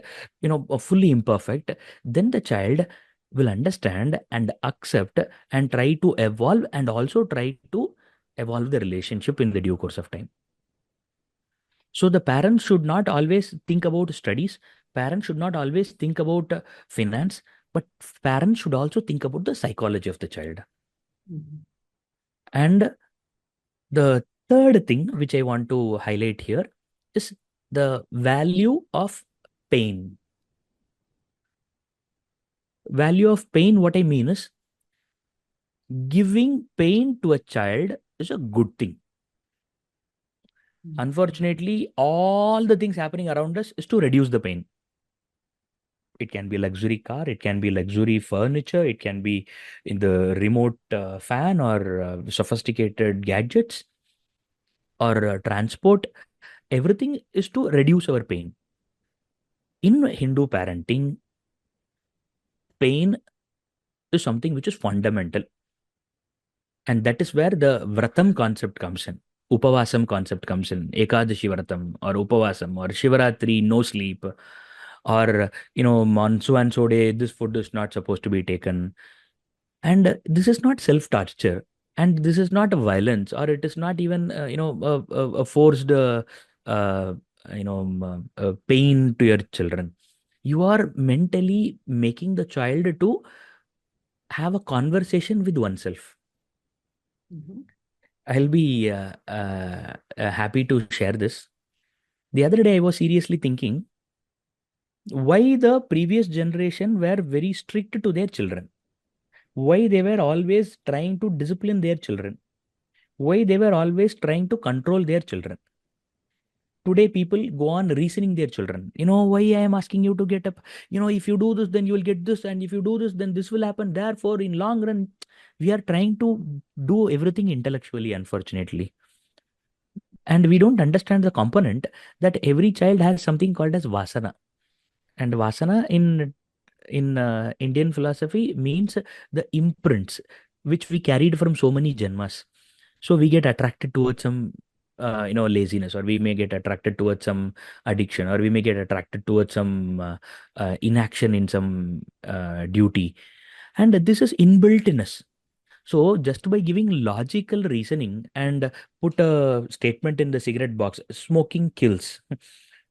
fully imperfect, then the child will understand and accept and try to evolve, and also try to evolve the relationship in the due course of time. So the parents should not always think about studies, parents should not always think about finance, but parents should also think about the psychology of the child. And the third thing which I want to highlight here is the value of pain. Value of pain, what I mean is, giving pain to a child is a good thing. Unfortunately, all the things happening around us is to reduce the pain. It can be luxury car, it can be luxury furniture, it can be in the remote fan or sophisticated gadgets or transport. Everything is to reduce our pain. In Hindu parenting, pain is something which is fundamental. And that is where the Vratam concept comes in. Upavasam concept comes in. Ekadashi Vratam or Upavasam or Shivaratri, no sleep. Or, on so and so day, this food is not supposed to be taken. And this is not self-torture. And this is not a violence, or it is not even, a forced, pain to your children. You are mentally making the child to have a conversation with oneself. I'll be happy to share this. The other day, I was seriously thinking why the previous generation were very strict to their children, why they were always trying to discipline their children, why they were always trying to control their children. Today, people go on reasoning their children. Why I am asking you to get up? If you do this, then you will get this, and if you do this, then this will happen. Therefore, in long run, we are trying to do everything intellectually, unfortunately. And we don't understand the component that every child has something called as vasana. And vasana in Indian philosophy means the imprints which we carried from so many janmas. So we get attracted towards some laziness, or we may get attracted towards some addiction, or we may get attracted towards some inaction in some duty. And this is inbuilt in us. So just by giving logical reasoning and put a statement in the cigarette box, smoking kills.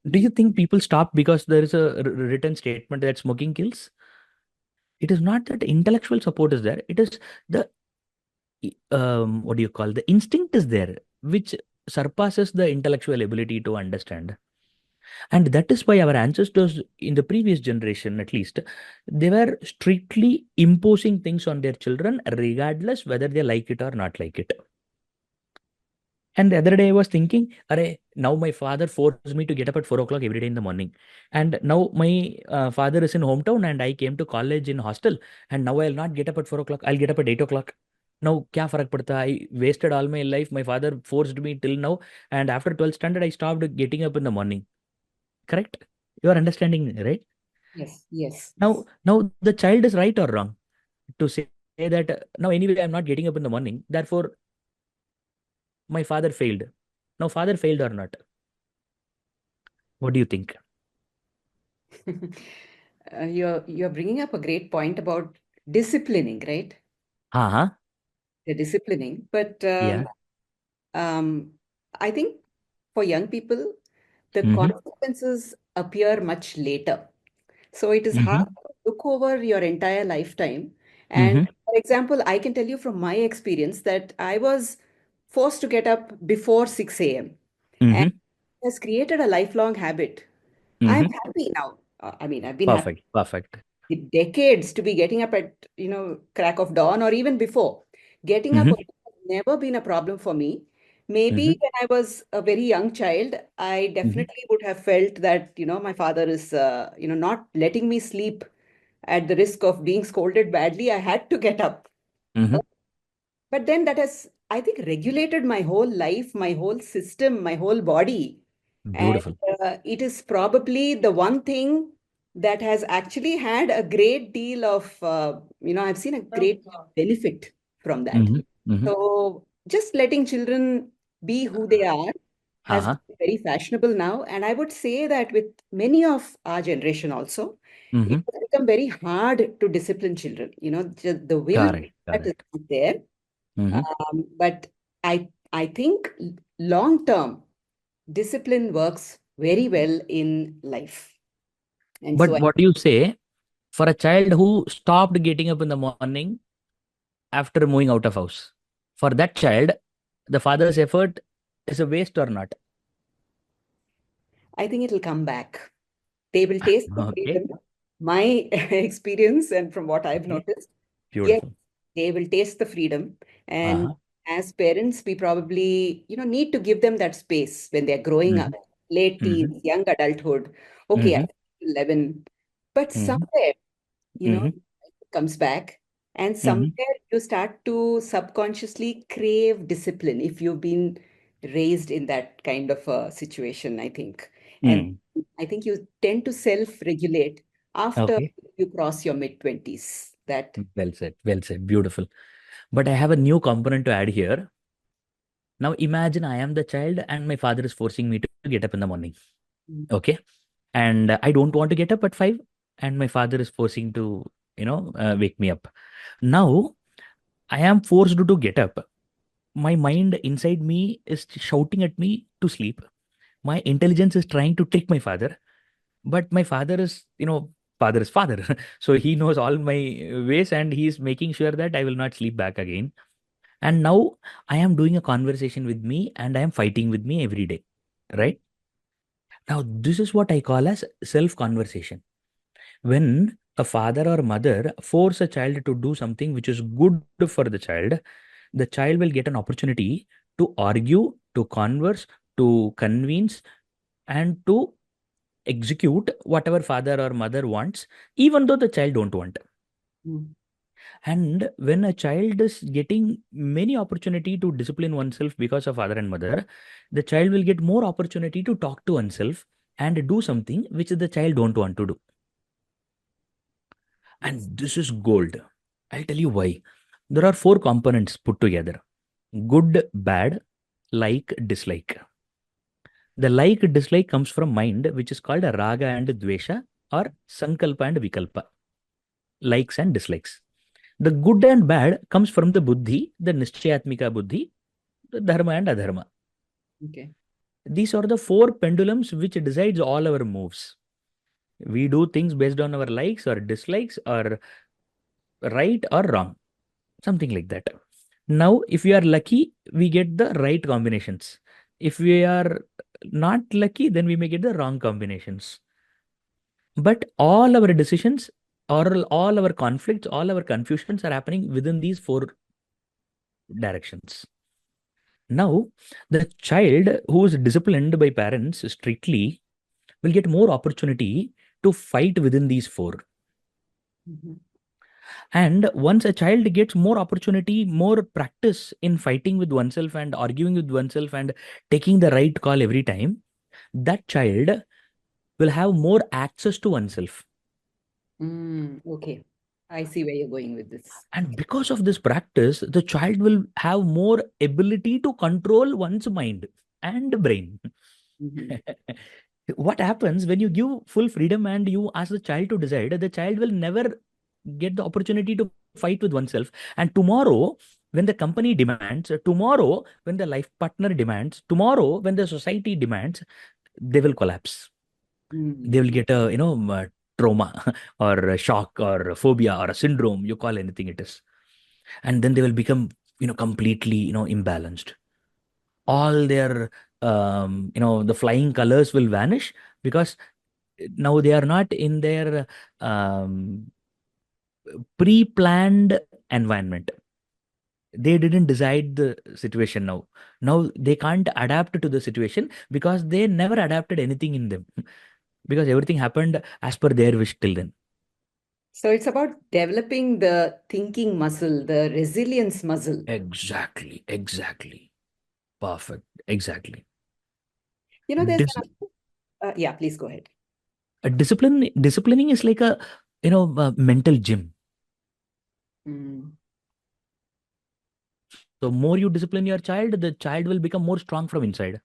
Do you think people stop because there is a written statement that smoking kills? It is not that intellectual support is there. It is the what do you call, the instinct is there, which surpasses the intellectual ability to understand. And that is why our ancestors in the previous generation, at least, they were strictly imposing things on their children, regardless whether they like it or not like it. And the other day I was thinking, Arey, now my father forced me to get up at 4 o'clock every day in the morning. And now my father is in hometown and I came to college in hostel. And now I'll not get up at 4 o'clock. I'll get up at 8 o'clock. Now, kya farak padta? I wasted all my life. My father forced me till now. And after 12th standard, I stopped getting up in the morning. Correct? You are understanding, right? Yes, yes. Now the child is right or wrong to say that now anyway I'm not getting up in the morning. Therefore, my father failed. Now, father failed or not? What do you think? You're bringing up a great point about disciplining, right? Uh-huh. The disciplining, but Yeah. I think for young people, the Mm-hmm. consequences appear much later. So it is hard Mm-hmm. to look over your entire lifetime. And Mm-hmm. for example, I can tell you from my experience that I was forced to get up before 6 a.m. and Mm-hmm. it has created a lifelong habit. I'm Mm-hmm. happy now. I mean, I've been happy Perfect. Perfect. decades to be getting up at, crack of dawn or even before. Getting up Mm-hmm. has never been a problem for me. Maybe Mm-hmm. when I was a very young child, I Mm-hmm. definitely would have felt that, my father is, not letting me sleep at the risk of being scolded badly. I had to get up. Mm-hmm. But then that has, I think, regulated my whole life, my whole system, my whole body. And Beautiful. it is probably the one thing that has actually had a great deal of, I've seen a great benefit from that. Mm-hmm. Mm-hmm. So just letting children be who they are has Uh-huh. become very fashionable now. And I would say that with many of our generation also, it Mm-hmm. has become very hard to discipline children. Just the will Correct. that is Correct. not there. Mm-hmm. But I think long term discipline works very well in life. And But so, what do you say for a child who stopped getting up in the morning after moving out of house? For that child, the father's effort is a waste or not? I think it'll come back. They will taste the Okay. freedom. My experience and from what I've Okay. noticed, yes, Beautiful. they will taste the freedom. And Uh-huh. as parents, we probably, need to give them that space when they're growing up, Mhm. late Mhm. teens, young adulthood. Okay, Mhm. I'm 11, but Mhm. somewhere, you know, Mhm. it comes back, and Mhm. somewhere you start to subconsciously crave discipline if you've been raised in that kind of a situation, I think. And Mm. I think you tend to self-regulate after Okay. you cross your mid-20s. That. Well said. Well said. Beautiful. But I have a new component to add here. Now imagine I am the child and my father is forcing me to get up in the morning. Mm, Okay. And I don't want to get up at 5 and my father is forcing to, wake me up. Now I am forced to get up. My mind inside me is shouting at me to sleep. My intelligence is trying to trick my father, but my father is, father is father. So he knows all my ways and he's making sure that I will not sleep back again. And now I am doing a conversation with me and I am fighting with me every day. mm, Right? Now, this is what I call as self conversation. When a father or mother force a child to do something which is good for the child will get an opportunity to argue, to converse, to convince, and to execute whatever father or mother wants, even though the child don't want. mm, And when a child is getting many opportunity to discipline oneself because of father and mother, the child will get more opportunity to talk to oneself and do something which the child don't want to do. yes. And this is gold. I'll tell you why. There are four components put together: good, bad, like, dislike. The like dislike comes from mind, which is called a raga and dvesha, or sankalpa and vikalpa, likes and dislikes. The good and bad comes from the buddhi, the nishchayatmika buddhi, the dharma and adharma. Okay. These are the four pendulums which decides all our moves. We do things based on our likes or dislikes, or right or wrong, something like that. Now, if we are lucky, we get the right combinations. If we are not lucky, then we may get the wrong combinations. But all our decisions, or all our conflicts, all our confusions are happening within these four directions. Now, the child who is disciplined by parents strictly will get more opportunity to fight within these four. Mhm. And once a child gets more opportunity, more practice in fighting with oneself and arguing with oneself and taking the right call every time, that child will have more access to oneself. Okay. I see where you're going with this. And Okay. because of this practice, the child will have more ability to control one's mind and brain. Mhm. What happens when you give full freedom and you ask the child to decide, the child will never get the opportunity to fight with oneself. And tomorrow, when the company demands, tomorrow, when the life partner demands, tomorrow, when the society demands, they will collapse. They Mm. will get a, trauma or a shock or a phobia or a syndrome, you call anything it is. And then they will become, completely, imbalanced. All their, the flying colors will vanish because now they are not in their um, pre-planned environment. They didn't decide the situation. Now they can't adapt to the situation because they never adapted anything in them because everything happened as per their wish till then. So it's about developing the thinking muscle, the resilience muscle. Exactly. Perfect. Exactly. There's Dis- yeah, please go ahead. disciplining is like a, a mental gym. Mm. So more you discipline your child, the child will become more strong from inside.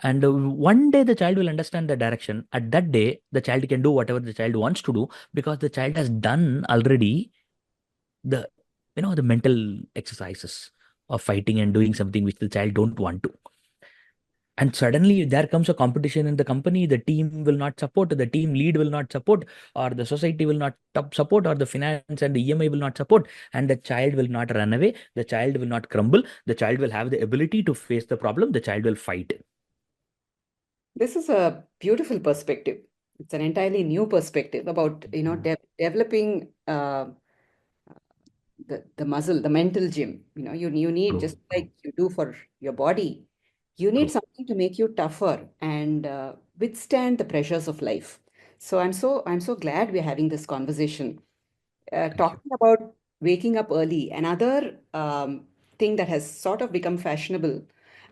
And one day the child will understand the direction. At that day, the child can do whatever the child wants to do because the child has done already the, the mental exercises of fighting and doing something which the child don't want to. And suddenly there comes a competition in the company, the team will not support, the team lead will not support, or the society will not support, or the finance and the EMI will not support, and the child will not run away, the child will not crumble, the child will have the ability to face the problem, the child will fight. This is a beautiful perspective. It's an entirely new perspective about, Mhm. developing the muscle, the mental gym. You need, True, just true, like you do for your body, you need true. something to make you tougher and withstand the pressures of life. So I'm so glad we're having this conversation. Thank you. Talking about waking up early, another thing that has sort of become fashionable.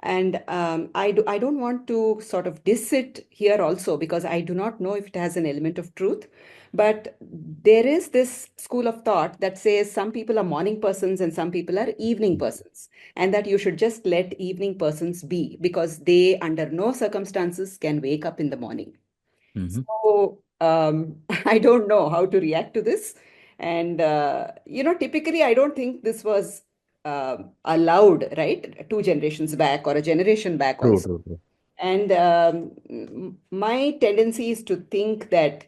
And I don't want to sort of diss it here also, because I do not know if it has an element of truth. But there is this school of thought that says some people are morning persons and some people are evening persons, and that you should just let evening persons be, because they, under no circumstances, can wake up in the morning. Mm-hmm. So I don't know how to react to this. And, typically, I don't think this was allowed, right? Two generations back or a generation back True, also. true, true. And my tendency is to think that,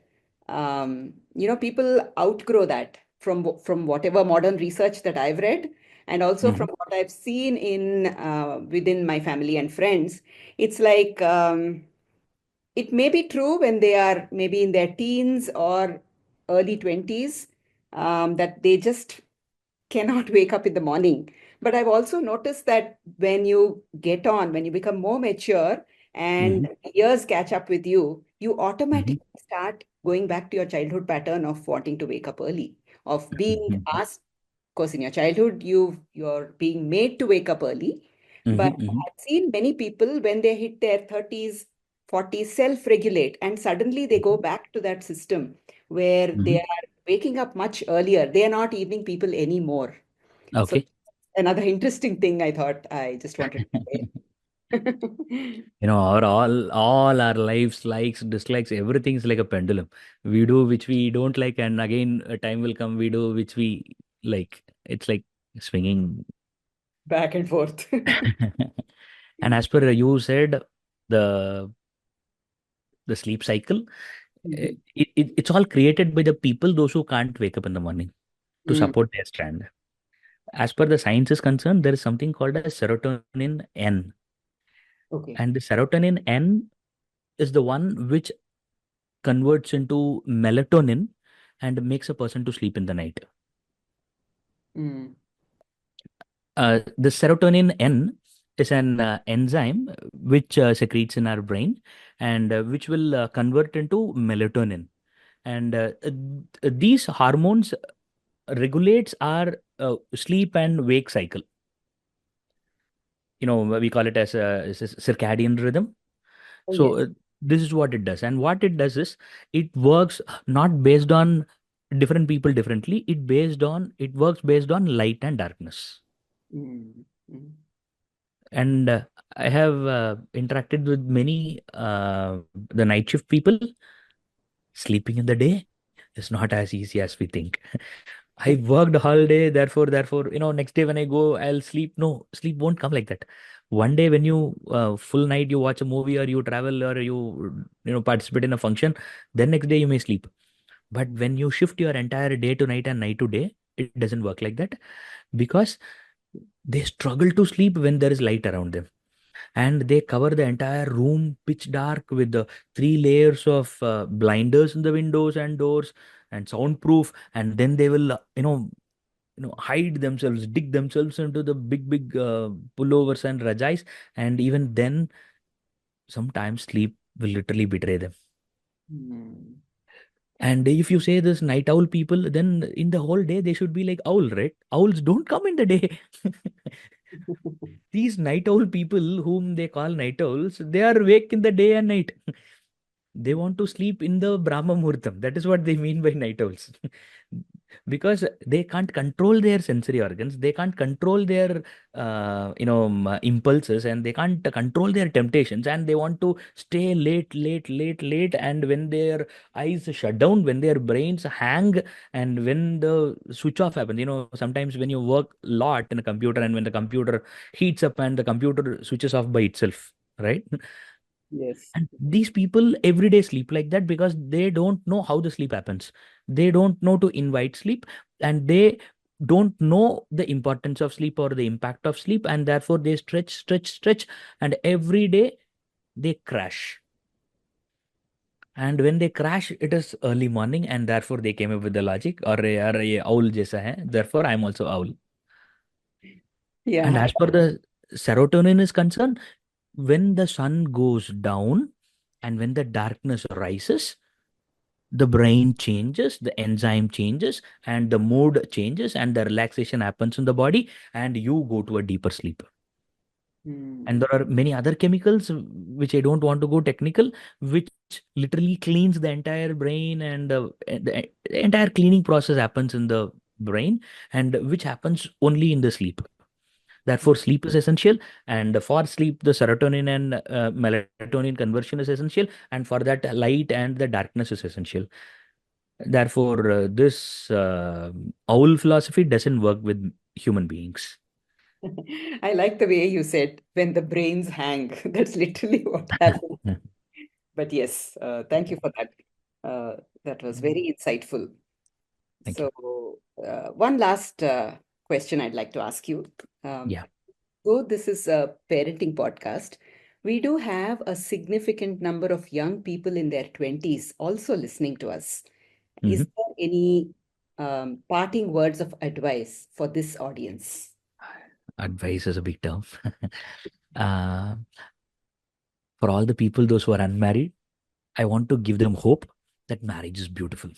people outgrow that from whatever modern research that I've read, and also Mm-hmm. from what I've seen in within my family and friends. It's like, it may be true when they are maybe in their teens or early 20s, that they just cannot wake up in the morning. But I've also noticed that when you become more mature Mm-hmm. and years catch up with you, you Mm-hmm. automatically start going back to your childhood pattern of wanting to wake up early, of being Mm-hmm. asked. Of course, in your childhood, you're being made to wake up early. But Mm-hmm. I've seen many people, when they hit their 30s, 40s, self-regulate, and suddenly they go back to that system where Mm-hmm. they are waking up much earlier. They are not evening people anymore. So Okay. another interesting thing I thought I just wanted to say. Our all our lives, likes, dislikes, everything is like a pendulum. We do which we don't like, and again, a time will come we do which we like. It's like swinging. Back and forth. And as per you said, the the sleep cycle, Mhm. it's all created by the people, those who can't wake up in the morning to Mm, support their stand. As per the science is concerned, there is something called as serotonin N. okay. And the serotonin N is the one which converts into melatonin and makes a person to sleep in the night. Mm, The serotonin N is an enzyme which secretes in our brain and which will convert into melatonin. And these hormones regulates our sleep and wake cycle. We call it as a circadian rhythm. oh, So yes. this is what it does, and what it does is it works not based on different people differently. It works based on light and darkness. Mm, mm, And I have interacted with many the night shift people. Sleeping in the day is not as easy as we think. I worked all day, therefore, next day when I go, I'll sleep. No, sleep won't come like that. One day when you full night you watch a movie or you travel or you participate in a function, then next day you may sleep. But when you shift your entire day to night and night to day, it doesn't work like that because they struggle to sleep when there is light around them, and they cover the entire room pitch dark with the three layers of blinders in the windows and doors and soundproof, and then they will hide themselves, dig themselves into the big pullovers and rajais, and even then sometimes sleep will literally betray them. mm. And if you say this night owl people, then in the whole day they should be like owl, right? Owls don't come in the day. These night owl people whom they call night owls, they are awake in the day and night. They want to sleep in the Brahma Muhurtam. That is what they mean by night owls. Because they can't control their sensory organs, they can't control their impulses, and they can't control their temptations, and they want to stay late, and when their eyes shut down, when their brains hang, and when the switch off happens, sometimes when you work a lot in a computer and when the computer heats up and the computer switches off by itself, right? Yes. And these people every day sleep like that because they don't know how the sleep happens. They don't know to invite sleep, and they don't know the importance of sleep or the impact of sleep, and therefore they stretch, and every day they crash. And when they crash, it is early morning, and therefore they came up with the logic, or ये owl जैसा है, therefore I'm also owl. Yeah. And as per the serotonin is concerned, when the sun goes down and when the darkness rises, the brain changes, the enzyme changes, and the mood changes, and the relaxation happens in the body, and you go to a deeper sleep. And there are many other chemicals which I don't want to go technical, which literally cleans the entire brain, and the entire cleaning process happens in the brain, and which happens only in the sleep. Therefore, sleep is essential, and for sleep, the serotonin and melatonin conversion is essential, and for that, light and the darkness is essential. Therefore, this owl philosophy doesn't work with human beings. I like the way you said, when the brains hang. That's literally what happens. But yes, thank you for that. That was very insightful. Thank you. So, one last question I'd like to ask you. Yeah. Though this is a parenting podcast, we do have a significant number of young people in their 20s also listening to us. Is Mhm. there any parting words of advice for this audience? Advice is a big term. uh, for all the people, those who are unmarried, I want to give them hope that marriage is beautiful.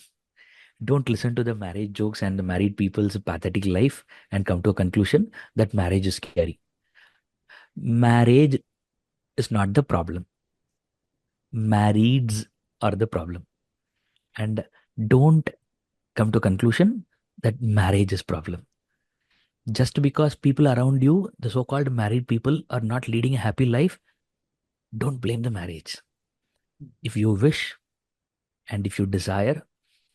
Don't listen to the marriage jokes and the married people's pathetic life and come to a conclusion that marriage is scary. Marriage is not the problem. Marrieds are the problem. And don't come to conclusion that marriage is problem. Just because people around you, the so-called married people, are not leading a happy life, don't blame the marriage. If you wish, and if you desire,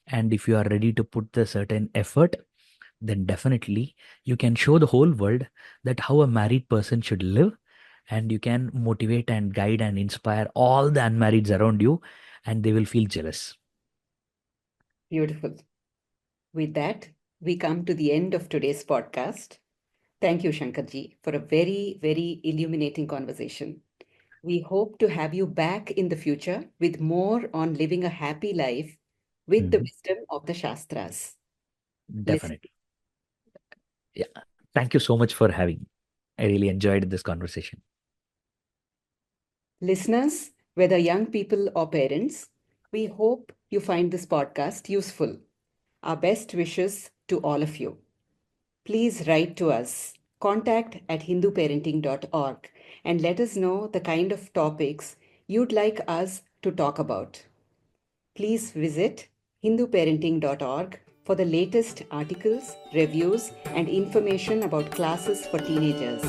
and if you are ready to put the certain effort, then definitely you can show the whole world that how a married person should live, and you can motivate and guide and inspire all the unmarrieds around you, and they will feel jealous. Beautiful. With that, we come to the end of today's podcast. Thank you, Shankarji, for a very, very illuminating conversation. We hope to have you back in the future with more on living a happy life with the Mhm. wisdom of the Shastras. Listen, Definitely. Yeah. Thank you so much for having. I really enjoyed this conversation. listeners, whether young people or parents, we hope you find this podcast useful. Our best wishes to all of you. Please write to us, contact at hinduparenting.org, and let us know the kind of topics you'd like us to talk about. Please visit hinduparenting.org for the latest articles, reviews, and information about classes for teenagers.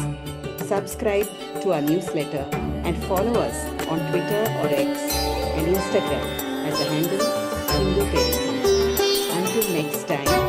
Subscribe to our newsletter and follow us on Twitter or X and Instagram at the handle Hindu Parenting. Until next time,